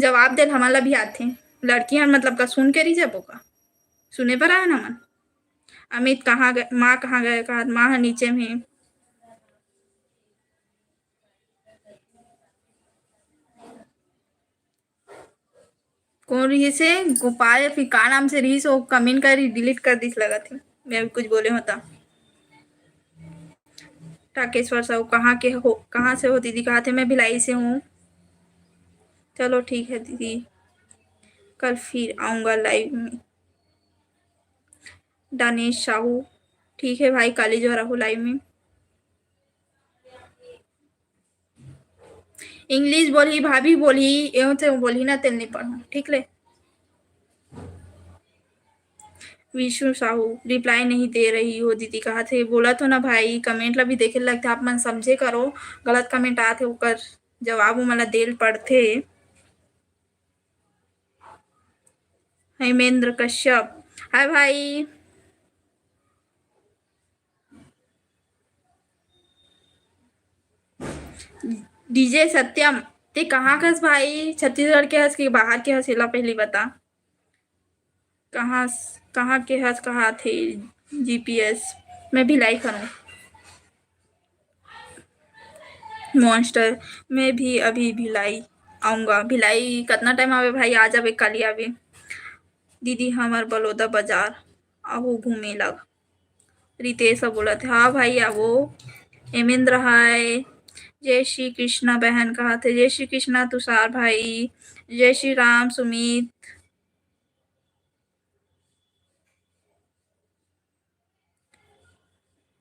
जवाब दे हमारा भी आते लड़कियां मतलब का सुन के रही जब का सुने पर आया ना मन। अमित कहाँ गए, माँ कहाँ गए कहा माँ है नीचे में। कौन रही से गोपाल फिर का नाम से रही सो कमेंट कर डिलीट कर दिस लगा थी मैं भी कुछ बोले होता। टाकेश्वर साहू कहाँ से हो दीदी कहा थे मैं भिलाई से हूँ। चलो ठीक है दीदी कल फिर आऊँगा लाइव में। दानेश साहू ठीक है भाई काली जो रहू लाइव में। इंग्लिश बोली भाभी बोली एवं से बोली ना तेल नहीं पढ़ू ठीक ले। विष्णु साहू रिप्लाई नहीं दे रही हो दीदी कहा थे बोला तो ना भाई कमेंट ला भी देखे लगते आप मन समझे करो, गलत कमेंट आते ओकर जवाब मला देल पड़थे। हेमेंद्र कश्यप हाय भाई। डीजे सत्यम ते कहाँ का हस भाई, छत्तीसगढ़ के हस कि बाहर के हस इला पहली बता। कहाँ के हस कहा थे जीपीएस मैं भिलाई करूँ। मॉन्स्टर मैं भी अभी भिलाई आऊँगा, भिलाई कितना टाइम आवे भाई आ जावे कल ही आवे। दीदी हमार बलौदा बाजार आहू घूमे लग रितेश बोला थे हाँ भाई आवो। हेमेंद्र हाय जय श्री कृष्णा बहन कहा थे जय श्री कृष्णा तुषार भाई जय श्री राम सुमित।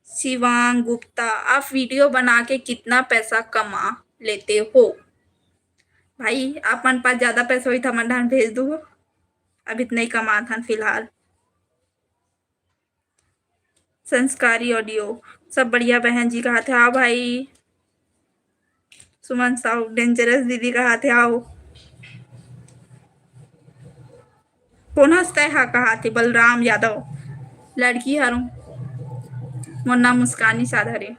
शिवांग गुप्ता आप वीडियो बना के कितना पैसा कमा लेते हो? भाई आप मन पास ज्यादा पैसा हुई था मन भेज दो, अब इतना ही कमा था फिलहाल। संस्कारी ऑडियो सब बढ़िया बहन जी कहा था हाँ भाई। सुमन साहू डेंजरस दीदी का हाथ है आओ कौन हंसता है हाँ का हाथ है बलराम यादव लड़की हारू मोर नाम मुस्कानी साधरे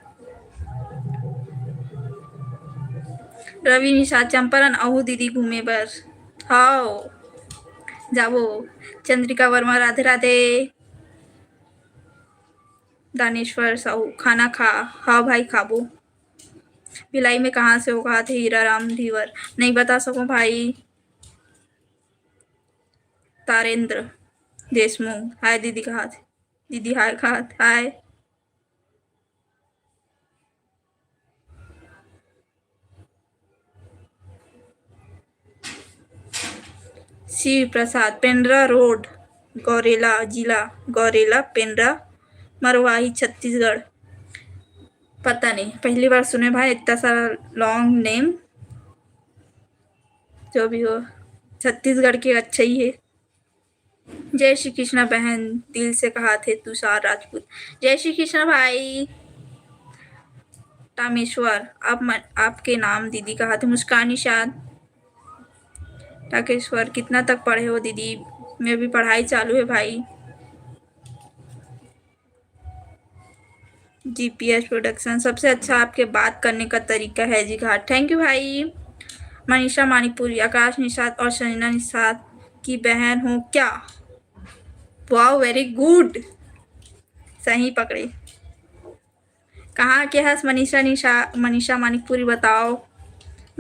रवि निशा चंपारण अहू दीदी घूमे बर हाओ जाबो चंद्रिका वर्मा राधे राधे दानेश्वर साहू खाना खा हाँ भाई खाबो भिलाई में कहाँ से हो कहा थे हीरा राम धीवर नहीं बता सको भाई तारेंद्र देशमुख हाय दीदी कहा थे दीदी हाय कहा हाय शिव प्रसाद पेंड्रा रोड गौरेला जिला गौरेला पेंड्रा मरवाही छत्तीसगढ़ पता नहीं पहली बार सुने भाई इतना सारा लॉन्ग नेम जो भी हो छत्तीसगढ़ के अच्छा ही है जय श्री कृष्णा बहन दिल से कहा थे तुषार राजपूत जय श्री कृष्णा भाई टामेश्वर आपके नाम दीदी कहा थे मुस्कान निषाद टाकेश्वर कितना तक पढ़े हो दीदी मैं भी पढ़ाई चालू है भाई जीपीएस प्रोडक्शन सबसे अच्छा आपके बात करने का तरीका है जी घाट थैंक यू भाई मनीषा मानिकपुरी आकाश निषाद और संजना निषाद की बहन हो क्या वाओ वेरी गुड सही पकड़े कहाँ के हस मनीषा मानिकपुरी बताओ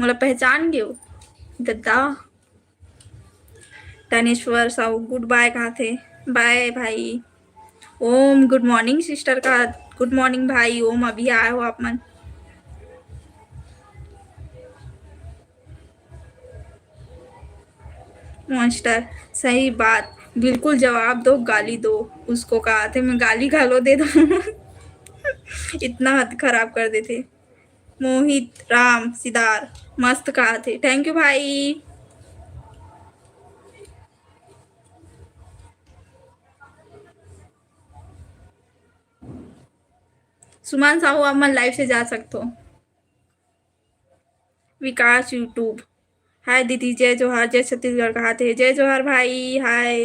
मतलब पहचान गए गद्दा तनेश्वर साहू गुड बाय कहा थे बाय भाई ओम गुड मॉर्निंग सिस्टर का गुड मॉर्निंग भाई ओम अभी आए हो आप मन मास्टर सही बात बिल्कुल जवाब दो गाली दो उसको कहा थे मैं गाली गालो दे दो इतना हद खराब कर देते मोहित राम सिदार मस्त कहा थे थैंक यू भाई सुमान साहू आप मन लाइव से जा सकते हो विकास यूट्यूब हाय दीदी जय जोहार जय छत्तीसगढ़ कहा थे जय जोहार भाई हाय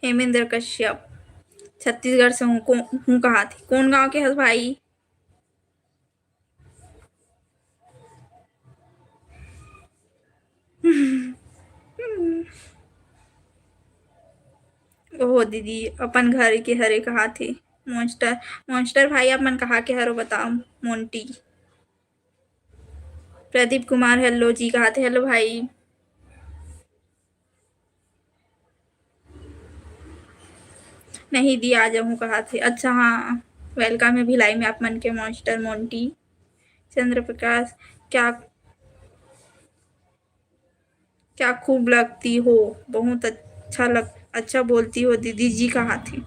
हेमेंद्र कश्यप छत्तीसगढ़ से हूँ कहा थी कौन गांव के हस भाई ओह दीदी अपन घर के हरे कहा थे मॉन्स्टर भाई आप मन कहा के हरो बताओ मोंटी प्रदीप कुमार हेलो जी कहा थे हेलो भाई नहीं दिया आ जाऊँ कहा थे अच्छा हाँ वेलकम है भिलाई में आप मन के मॉन्स्टर मोंटी चंद्र प्रकाश क्या क्या खूब लगती हो बहुत अच्छा बोलती हो दीदी जी कहा थे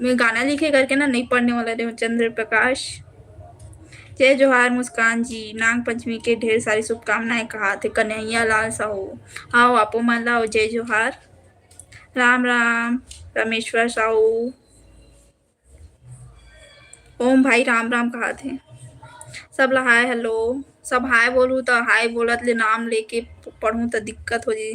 मैं गाना लिखे करके ना नहीं पढ़ने वाला रहे चंद्र प्रकाश जय जोहार मुस्कान जी नाग पंचमी के ढेर सारी शुभकामनाएं कहा थे कन्हैया लाल साहू आओ आपो मन लाओ जय जोहार राम राम रामेश्वर साहू ओम भाई राम राम कहा थे सब ला हाय हेलो सब हाय बोलूँ तो हाय बोलत ले नाम लेके पढ़ूँ तो दिक्कत हो जी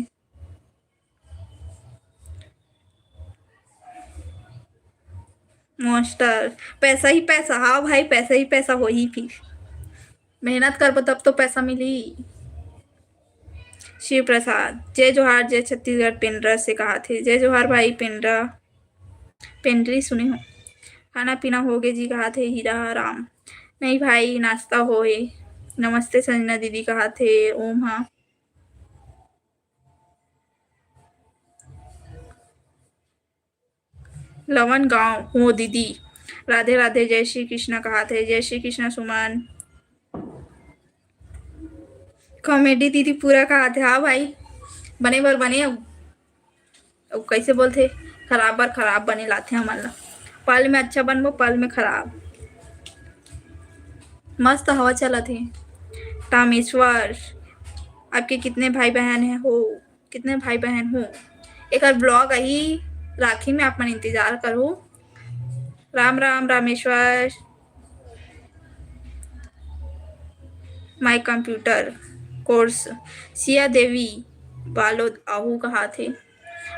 मास्टर पैसा ही पैसा हाँ भाई पैसा ही पैसा हो ही फिर मेहनत कर तब तो पैसा मिली शिव प्रसाद जय जोहार जय छत्तीसगढ़ पेंड्रा से कहा थे जय जोहार भाई पेंड्रा पेंड्री सुने हो खाना पीना हो गए जी कहा थे हीरा राम नहीं भाई नाश्ता होए नमस्ते संजना दीदी कहा थे ओम हाँ लवन गांव हो दीदी राधे राधे जय श्री कृष्ण कहा थे जय श्री कृष्ण सुमन कॉमेडी दीदी पूरा कहा थे हाँ भाई बने बर बने अब कैसे बोलते खराब बर खराब बने लाते हमारा पल में अच्छा बनबो पल में खराब मस्त हवा चला थे तामेश्वर आपके कितने भाई बहन हैं हो कितने भाई बहन हो एक ब्लॉग आई राखी में आप मन इंतजार करो Ram Ram Rameshwar my computer course. Siya Devi Balod आहू कहाँ थे?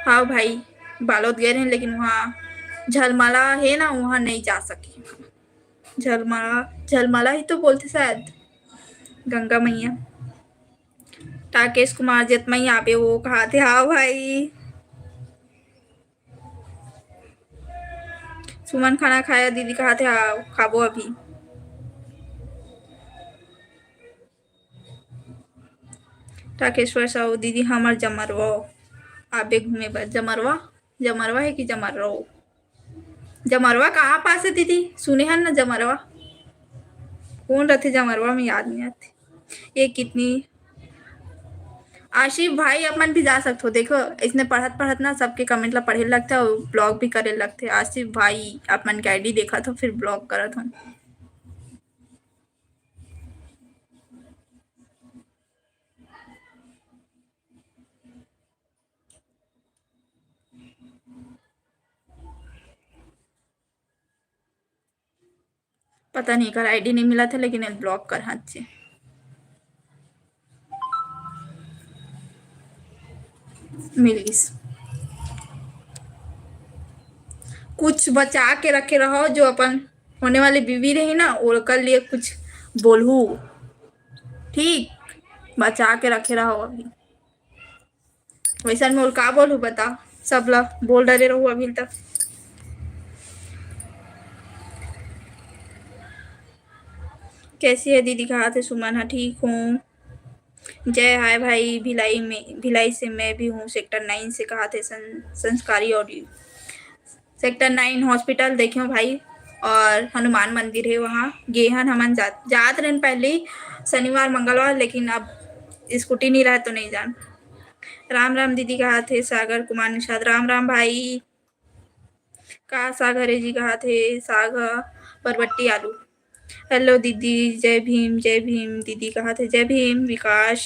हाँ भाई, बालोद गए हैं लेकिन वहाँ झलमला है ना, वहाँ नहीं जा सके। झलमला, झलमला ही तो बोलते शायद, गंगा मैया। राकेश कुमार जतमई आबे वो कहाँ थे? हाँ भाई। सुमन खाना खाया दीदी कहाँ थे? हाँ खाबो अभी। राकेश्वर साहू दीदी हमार जमरवा आबे घूमे बर। जमरवा, जमरवा है कि जमरवा? जमरवा कहाँ पास है दीदी? सुने हन ना जमरवा? कौन रहते जमरवा में? याद नहीं आती। ये कितनी आशिफ भाई अपन भी जा सकते हो। देखो इसने पढ़त पढ़त ना सबके कमेंट ला पढ़े लगता और ब्लॉग भी करे लगते। आशिफ भाई अपन की आईडी देखा तो फिर ब्लॉग करत हूँ। पता नहीं कर आईडी नहीं मिला था लेकिन ब्लॉक कर हाथ से। मिल गई। कुछ बचा के रखे रहो जो अपन होने वाली बीवी रही ना, उनके लिए कुछ बोलू। ठीक, बचा के रखे रहो अभी। वैसा मैं का बोलू बता? सब लोग बोल डरे रहो अभी तक। कैसी है दीदी? कहाँ थे? सुमन, हाँ ठीक हूँ। जय हाय भाई, भिलाई से मैं भी हूँ। सेक्टर 9 से कहा थे? संस्कारी ऑडियो। सेक्टर 9 हॉस्पिटल देखे हो भाई, और हनुमान मंदिर है वहाँ। गेहन हमन जात रहे पहले शनिवार मंगलवार, लेकिन अब स्कूटी नहीं रहा तो नहीं जान। राम राम दीदी कहा थे? सागर कुमार निषाद, राम राम भाई। कहा सागर है जी? कहा थे? सागर परवट्टी आलू। हेलो दीदी, जय भीम। जय भीम दीदी कहा थे? जय भीम विकास।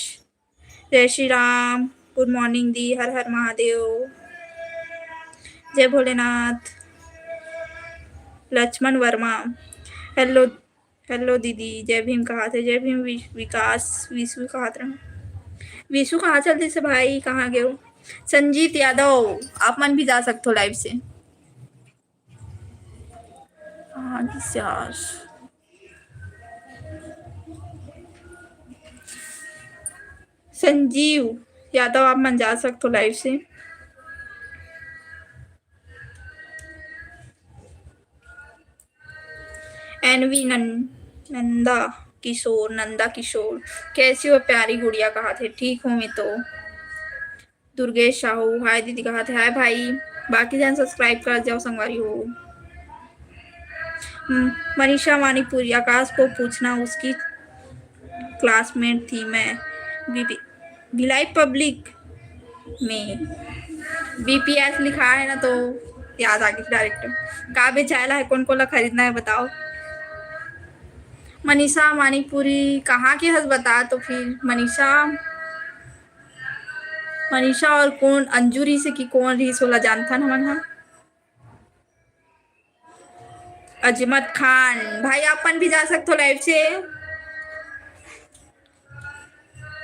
जय श्री राम, गुड मॉर्निंग दी। हर हर महादेव, जय भोलेनाथ। लक्ष्मण वर्मा, हेलो हेलो दीदी, जय भीम कहा थे? जय भीम विकास। विशु कहा था? विशु कहाँ चलते से भाई? कहाँ गए हो? संजीत यादव, आप मन भी जा सकते हो लाइव से। हाँ संजीव यादव, आप मन जा सकते हो लाइव से। एनवी नंदा किशोर, कैसी हो प्यारी गुड़िया? कहा थे? ठीक हूँ मैं तो। दुर्गेश साहू, हाय दीदी कहा थे? हाय भाई, बाकी जन सब्सक्राइब कर जाओ संगवारी हो। मनीषा मानीपुरी, आकाश को पूछना, उसकी क्लासमेट थी मैं भिलाई पब्लिक में। बीपीएस लिखा है ना तो याद आ गई डायरेक्ट। कहाँ बेचायला है? कौन कौन खरीदना है बताओ? मनीषा मानीपुरी कहाँ की हंस बता तो फिर। मनीषा और कौन? अंजुरी से कि कौन रही सोला जानता ना मन? हाँ, अजमत खान भाई, अपन भी जा सकते हो लाइव से।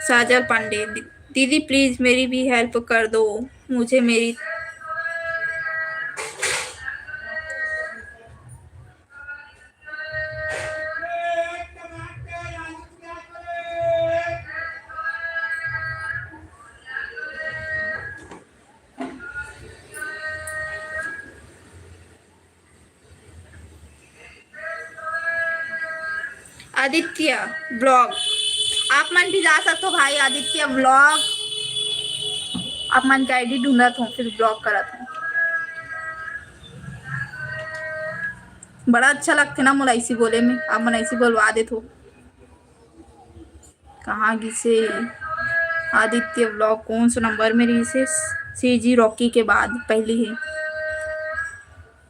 साजल पांडे, दीदी प्लीज मेरी भी हेल्प कर दो, मुझे मेरी आदित्य ब्लॉग, आप मन भी जा सकते हो भाई। आदित्य ब्लॉग, आप मन का आईडी ढूंढत हूँ फिर ब्लॉग करत हूँ। बड़ा अच्छा लगते ना मोला ऐसी बोले में, आप मन ऐसी बोलवा देते हो। कहाँ गिसे? आदित्य ब्लॉग कौन सा नंबर में रही से? सीजी रॉकी के बाद पहली है।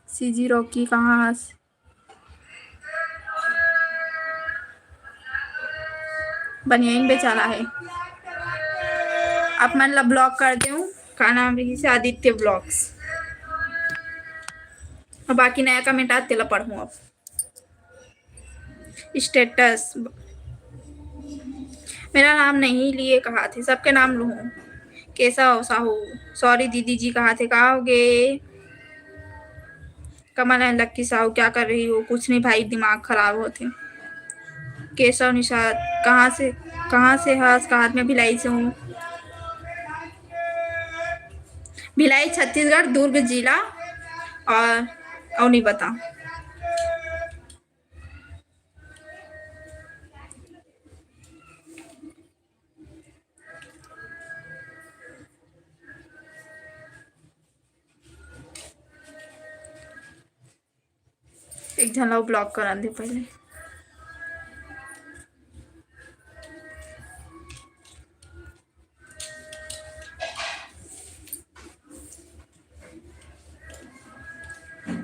सीजी रॉकी कहाँ? बनियाइन बेचाना है। आप मन ला ब्लॉग कर दूँ, का नाम रही से? आदित्य ब्लॉग्स। और बाकी नया कमेंट आते ला पढ़ूँ अब। स्टेटस मेरा नाम नहीं लिए कहा थे, सबके नाम लूँ। केशव साहू, सॉरी दीदी जी कहा थे, कहाँ हो गए? कमल एंड लक्की साहू, क्या कर रही हो? कुछ नहीं भाई, दिमाग खराब होते। केशव निषाद, कहाँ से हर्ष का हाथ में भिलाई से हूँ। भिलाई छत्तीसगढ़, दुर्ग जिला। और नहीं बता। एक झलक ब्लॉक करा दे पहले।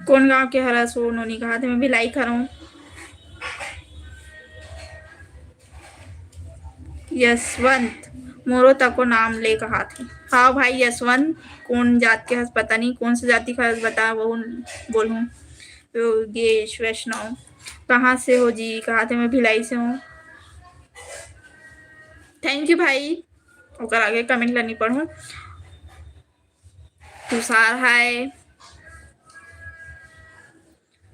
कौन गांव के हरस हो? उन्होंने कहा था, मैं भी लाइक कर रहा हूँ। यशवंत मोरो तक को नाम ले कहा थी। हाँ भाई यशवंत, कौन जात के हंस पता नहीं, कौन सी जाति का हंस बता, वो बोलूँ। योगेश वैष्णव, कहाँ से हो जी? कहा थे, मैं भिलाई से हूँ। थैंक यू भाई। ओकर आगे कमेंट लानी पढ़ूँ। तुषार हाय।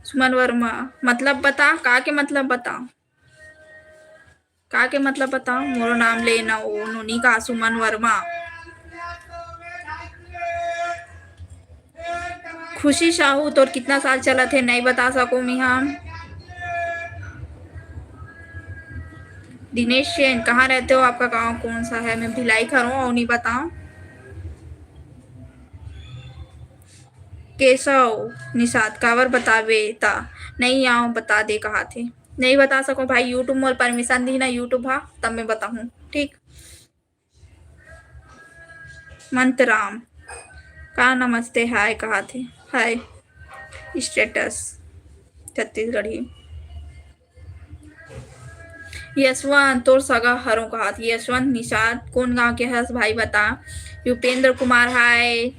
सुमन वर्मा, मतलब बता, का के मतलब बता, का के मतलब बता। मोरो नाम लेना ओ नोनी का सुमन वर्मा। खुशी साहू, तो कितना साल चला थे नहीं बता सको मिहा। दिनेश सेन, कहाँ रहते हो? आपका गांव कौन सा है? मैं भिलाई खा और नहीं बताऊं। केशव निषाद, कावर बतावे ता नहीं आओ बता दे कहा थे। नहीं बता सको भाई, यूट्यूब मोल परमिशन दी ना, यूट्यूब हा तब मैं बताऊं, ठीक। मंतराम, का नमस्ते हाय कहा थे। हाय स्टेटस छत्तीसगढ़ी। यशवंत, तोर सगा हरों कहा थी। यशवंत निषाद, कौन गांव के हस भाई बता। युपेंद्र कुमार हाय।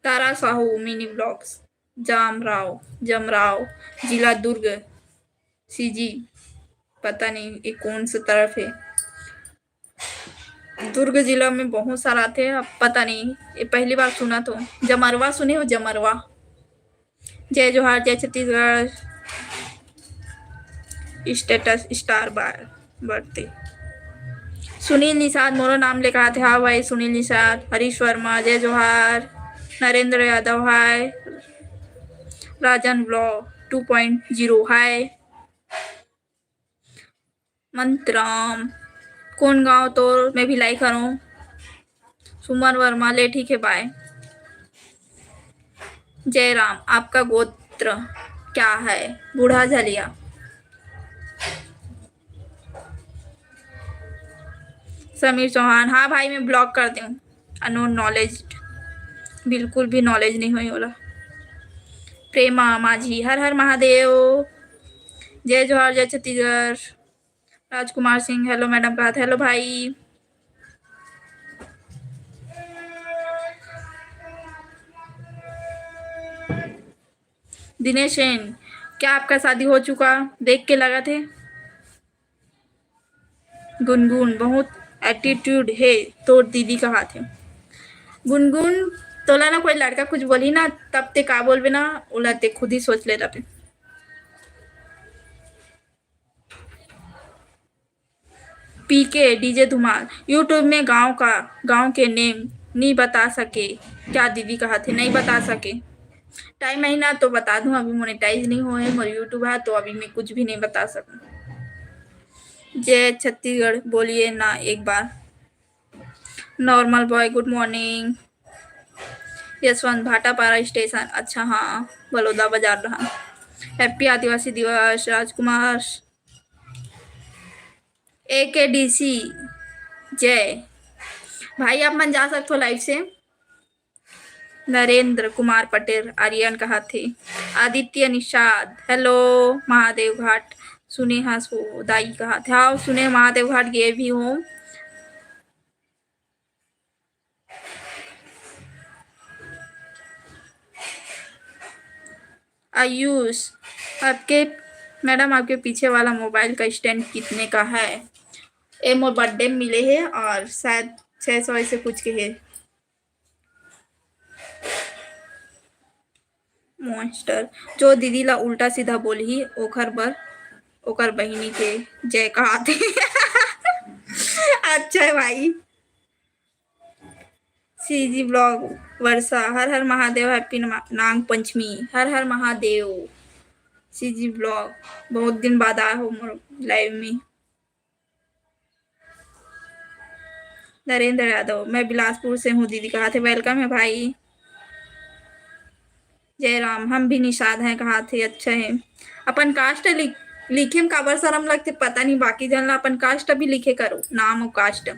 तारा साहू मिनी ब्लॉग्स। जमराव जिला दुर्ग। सीजी, पता नहीं ये कौन सी तरफ है। दुर्ग जिला में बहुत सारा थे, अब पता नहीं, ये पहली बार सुना। तो जमरवा सुने हो? जमरवा। जय जोहार, जय छत्तीसगढ़। स्टेटस स्टार बार बढ़ते। सुनील निषाद, मोरो नाम लेकर आते। हाँ भाई सुनील निषाद। हरीश वर्मा, जय जोहार। नरेंद्र यादव हाय। राजन ब्लॉग 2.0 हाय। मंतराम, कौन गांव तो मैं भी लाइक करूं। सुमन वर्मा, ले ठीक है बाय। जयराम, आपका गोत्र क्या है? बूढ़ा झलिया। समीर चौहान, हाँ भाई मैं ब्लॉक कर दूँ। अनोन नॉलेज, बिल्कुल भी नॉलेज नहीं हुई होला। प्रेमा माझी, हर हर महादेव। जय जोहार, जय छत्तीसगढ़। राजकुमार सिंह, हेलो मैडम कहा था। हेलो भाई। दिनेश सेन, क्या आपका शादी हो चुका? देख के लगा थे। गुनगुन, बहुत एटीट्यूड है तो दीदी कहा थे। गुनगुन, तोला ना कोई लड़का कुछ बोली ना, तब ते का बोलबे ना, उला ते खुद ही सोच ले रहे। पीके डीजे धुमाल, यूट्यूब में गांव के नेम नहीं बता सके क्या? दीदी कहा थे नहीं बता सके। टाइम महीना तो बता दूं, अभी मोनेटाइज नहीं हुए हैं मेरे यूट्यूब है, तो अभी मैं कुछ भी नहीं बता सकूं। जय छत्तीसगढ़ बोलिए ना एक बार। Normal boy, good morning. Yashwant, Bhatapara station, अच्छा हाँ, बलौदा बाजार रहा। हैप्पी आदिवासी दिवस। राजकुमार, AKDC जय। भाई आप मन जा सकते हो लाइव से। नरेंद्र कुमार पटेल, आर्यन कहा थे। आदित्य निषाद, हेलो। महादेव घाट, सुने हाँ सो दाई कहा थे। हाँ सुने, महादेव घाट गए भी हूँ। आयुष, आपके मैडम आपके पीछे वाला मोबाइल का स्टैंड कितने का है? ये मोर बर्थडे में मिले है और शायद 600 ऐसे कुछ के है। मॉन्स्टर जो दीदी ला उल्टा सीधा बोली ओखर बर ओकर बहिनी के जय कहा थे। अच्छा है भाई। सीजी ब्लॉग वर्षा हर हर महादेव हैप्पी नाग पंचमी हर हर महादेव। सीजी ब्लॉग बहुत दिन बाद आया हो मोर लाइव में। नरेंद्र यादव मैं बिलासपुर से हूँ दीदी कहा थे वेलकम है भाई। जय राम हम भी निषाद हैं कहा थे अच्छा है। अपन कास्ट लिखे में काबर शरम लगते पता नहीं बाकी जन ला अपन कास्ट भी लिखे करो नाम और कास्ट।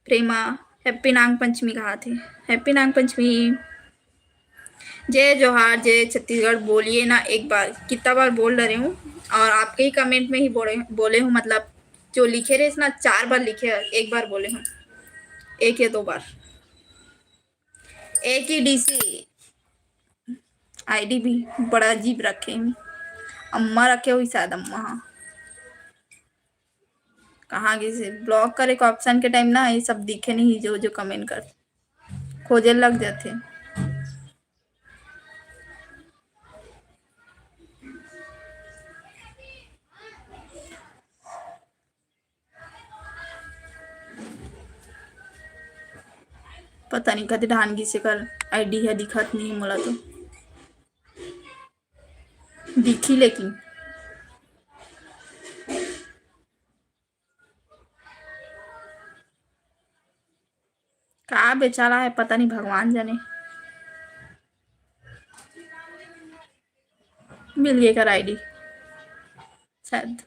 प्रेमा हैप्पी नाग पंचमी कहा थे हैप्पी नाग पंचमी। जय जोहार जय छत्तीसगढ़ बोलिए ना एक बार कितना बार बोल रहे हूँ और आपके ही कमेंट में ही बोले हूँ मतलब जो लिखे रहे ना 4 बार लिखे एक बार बोले हूँ 1 या 2 बार। एक ही डीसी आईडी भी बड़ा अजीब रखे हैं अम्मा रखे हुई शायद अम्मा। हाँ कहाँ गए से ब्लॉक करे को ऑप्शन के टाइम ना ये सब दिखे नहीं जो जो कमेंट कर खोजे लग जाते। पता नहीं कदे ढानगी से कर आईडी है दिखत नहीं मोला तो दिखी लेकिन कहा बेचारा है पता नहीं भगवान जाने। मिल गई कर आईडी शायद।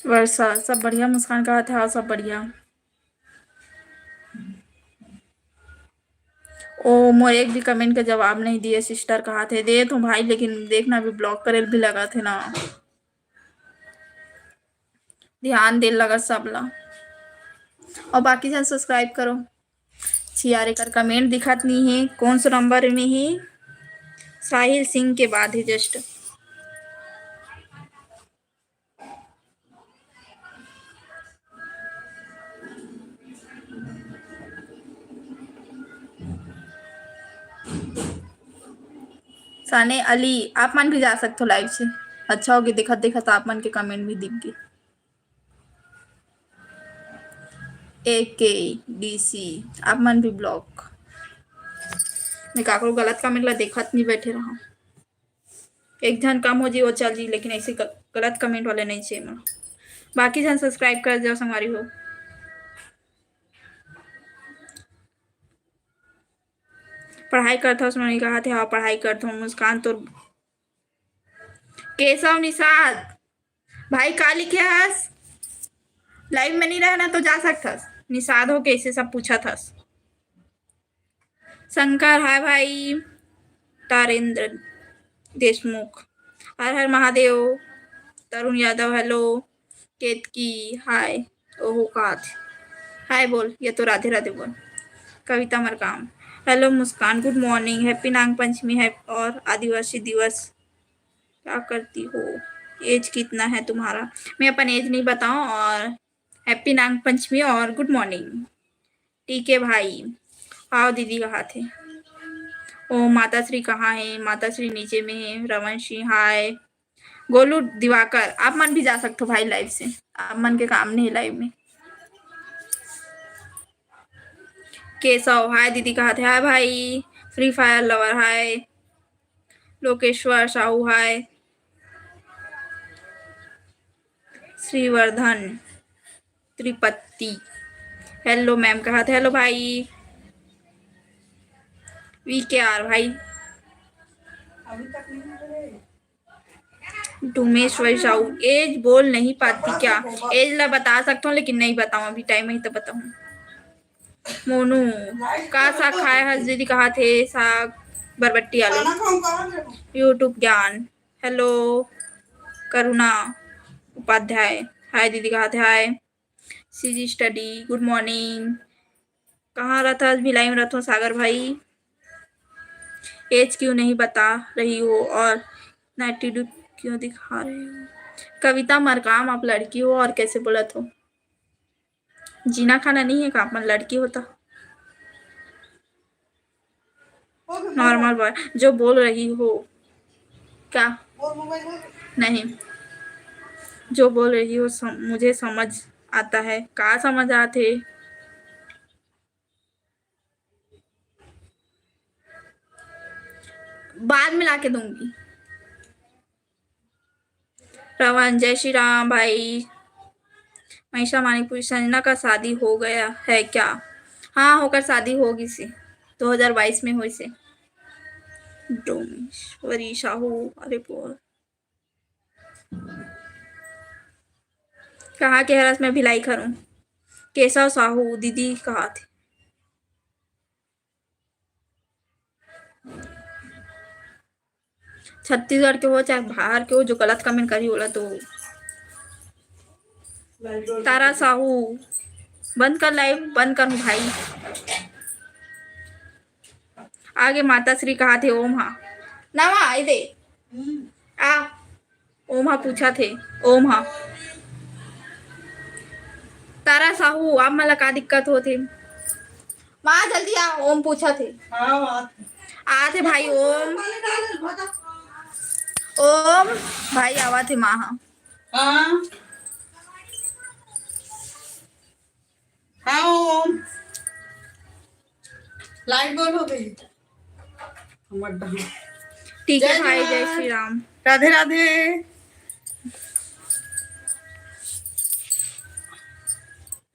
वर्षा सब बढ़िया मुस्कान कहा था सब बढ़िया। ओ मोर एक भी कमेंट का जवाब नहीं दिए सिस्टर कहा थे दे तो भाई लेकिन देखना भी ब्लॉक करे भी लगा थे ना ध्यान दे लगा सबला और बाकी जन सब्सक्राइब करो। छियारे कर कमेंट दिखत नहीं है कौन सा नंबर में है साहिल सिंह के बाद है जस्ट। साने अली आप मन भी जा सकते हो लाइव से अच्छा होगी दिखत दिखत आप मन के कमेंट भी दिख गए। AKDC आप मन भी ब्लॉक मैं काकरो गलत कमेंट ला देखत नहीं बैठे रहा एक जन कम हो जी वो चल जी लेकिन ऐसे गलत कमेंट वाले नहीं चाहिए मैं बाकी जन सब्सक्राइब कर जाओ संगवारी हो। पढ़ाई करता उसने कहा थे हाँ पढ़ाई करता हूँ मुस्कान तो केशव निषाद भाई का लिखे हस लाइव में नहीं रहना तो जा सकता निषाद हो कैसे सब पूछा था। शंकर हाय भाई। तारेंद्र देशमुख हर हर महादेव। तरुण यादव हेलो। केतकी हाय ओहो काथ हाय बोल ये तो राधे राधे बोल। कविता मरकाम हेलो मुस्कान गुड मॉर्निंग हैप्पी नाग पंचमी है और आदिवासी दिवस क्या करती हो एज कितना है तुम्हारा मैं अपन एज नहीं बताऊं और हैप्पी नाग पंचमी और गुड मॉर्निंग। ठीक है भाई आओ दीदी कहाँ थे ओ माता श्री कहाँ है माता श्री नीचे में है। रमन सिंह हाय। गोलू दिवाकर आप मन भी जा सकते हो भाई लाइव से आप मन के काम नहीं लाइव में। केशव हाय दीदी कहा थे हाय भाई। फ्री फायर लवर हाय। लोकेश्वर साहू हाय। श्रीवर्धन त्रिपत्ति हेलो मैम कहा थे हेलो भाई। VKR भाई अभी तक नहीं मिले डुमेश्वर साहू एज बोल नहीं पाती क्या एज ला बता सकता हूँ लेकिन नहीं बताऊँ अभी टाइम ही तो बताऊँ। मोनू का साग खाए हस दीदी कहा थे साग बरबट्टी आलू। खाना खाऊं कहाँ जाऊं यूट्यूब ज्ञान हेलो। करुणा उपाध्याय हाय दीदी कहा थे hi. CG study good morning. कहाँ रहता आज भिलाई में रहता सागर भाई। एज क्यों नहीं बता रही हो और एटीट्यूड क्यों दिखा रही हो। कविता मरकाम आप लड़की हो और कैसे बोला तो जीना खाना नहीं है काम लड़की होता नॉर्मल बॉय जो बोल रही हो क्या नहीं जो बोल रही हो मुझे समझ आता है कहाँ समझ आते बाद में लाके दूंगी। रवन जय श्री राम भाई। मनीषा मानिकपुरी संजना का शादी हो गया है क्या। हाँ होकर शादी होगी से 2022 में हुई से। डोमेश्वरी साहू अरे बोल कहा के हरस में भिलाई करूं। केशव साहू दीदी कहा थे। छत्तीसगढ़ के हो चाहे बाहर के हो जो गलत कमेंट करी बोला तो तारा साहू बंद कर लाइव बंद करूं भाई। आगे माता श्री कहा थे ओम हा ना वहाँ आई दे आ ओम हा पूछा थे ओम हा तारा साहू अब मला का दिक्कत होते माँ जल्दी आ ओम पूछा थे आ थे भाई ओम ओम भाई आवा थे माँ हाँ हाँ ओम लाइट गोल हो गई ठीक है भाई जय श्री राम राधे राधे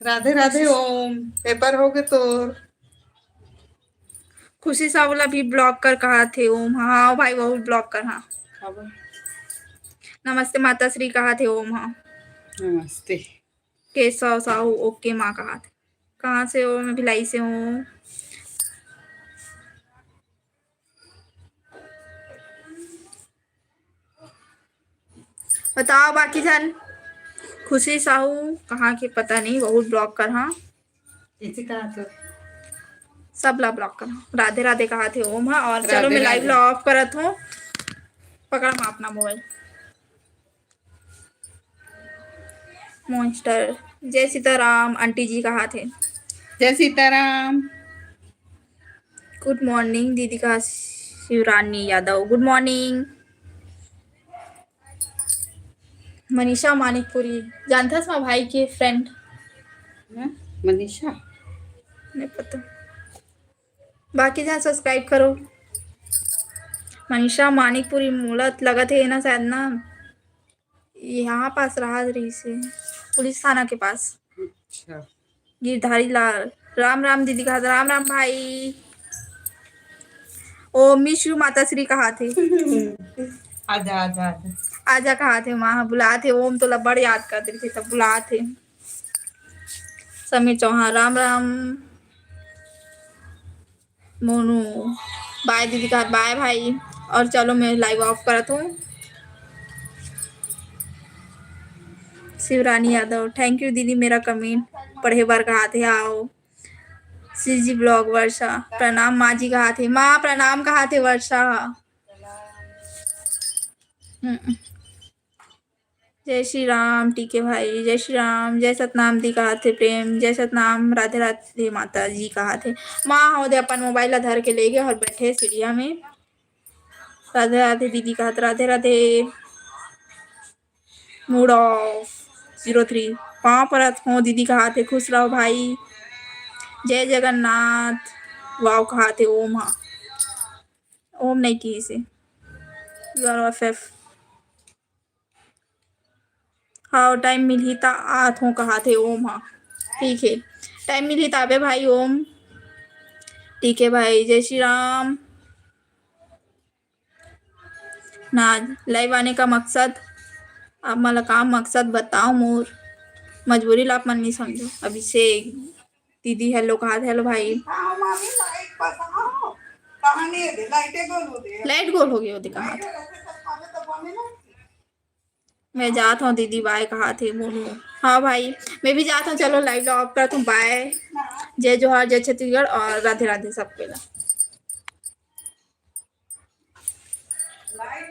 राधे राधे ओम पेपर हो गए तो खुशी सावला भी ब्लॉक कर कहा थे ओम हाँ भाई वो ब्लॉक कर हाँ नमस्ते माता श्री कहा थे ओम हाँ नमस्ते केशव साहू ओके माँ कहा थे कहाँ से हो मैं भिलाई से हूँ। बताओ बाकी जन खुशी साहू कहाँ के पता नहीं बहुत ब्लॉक कर हाँ इसी कहा तो सब ला ब्लॉक कर हाँ। राधे राधे कहा थे ओम हाँ और चलो राधे मैं लाइव राधे। ला ऑफ करत हूँ पकड़ मैं अपना मोबाइल मॉन्स्टर जय सीताराम आंटी जी कहा थे। जय सीताराम गुड मॉर्निंग दीदी का शिवरानी यादव गुड मॉर्निंग। मनीषा मानिकपुरी जानता था भाई के फ्रेंड मनीषा नहीं पता बाकी जहाँ सब्सक्राइब करो। मनीषा मानिकपुरी मूलत लगा थे ना शायद ना यहाँ पास रहा रही से पुलिस थाना के पास। अच्छा गिरधारी लाल राम राम दीदी कहा राम राम भाई। ओ मिशु माता श्री कहा थे आजा आजा आजा आजा कहा थे वहां बुला थे ओम तो बड़ याद करते थे तब बुला थे। समीर चौहान राम राम मोनू बाय दीदी कहा बाय भाई और चलो मैं लाइव ऑफ करता हूँ। शिवरानी यादव थैंक यू दीदी मेरा कमेंट पढ़े बार कहा थे आओ। सीजी ब्लॉग वर्षा प्रणाम माँ जी कहा थे माँ प्रणाम कहा थे वर्षा। जय श्री राम टीके भाई जय श्री राम जय सतनाम दी कहा थे प्रेम जय सतनाम राधे राधे माता जी कहा थे माँ हो दे अपन मोबाइल धर के ले गए और बैठे सीढ़िया में। राधे राधे दीदी कहा था राधे राधे मूड ऑफ 03 पाँव पर हो दीदी कहा थे खुश रहो भाई जय जगन्नाथ वाव कहा थे ओम हाँ ओम नहीं की इसे एफ हाँ टाइम मिली था आठ हो कहा थे ओम हाँ ठीक है टाइम मिली था बे भाई ओम ठीक है भाई जय श्री राम। ना लाइव आने का मकसद अब मला काम मकसद बताओ मोर मजबूरी ला मन नहीं समझो अभिषेक दीदी हेलो कहा हेलो भाई लाइट गोल हो गई होती कहा मैं जाता हूँ दीदी बाय कहा थे बोलो हाँ भाई, मैं भी जाता हूँ, चलो लाइव लॉग करता हूँ, बाय। जय जोहार, जय छत्तीसगढ़ और राधे राधे सबके लिए। लाइट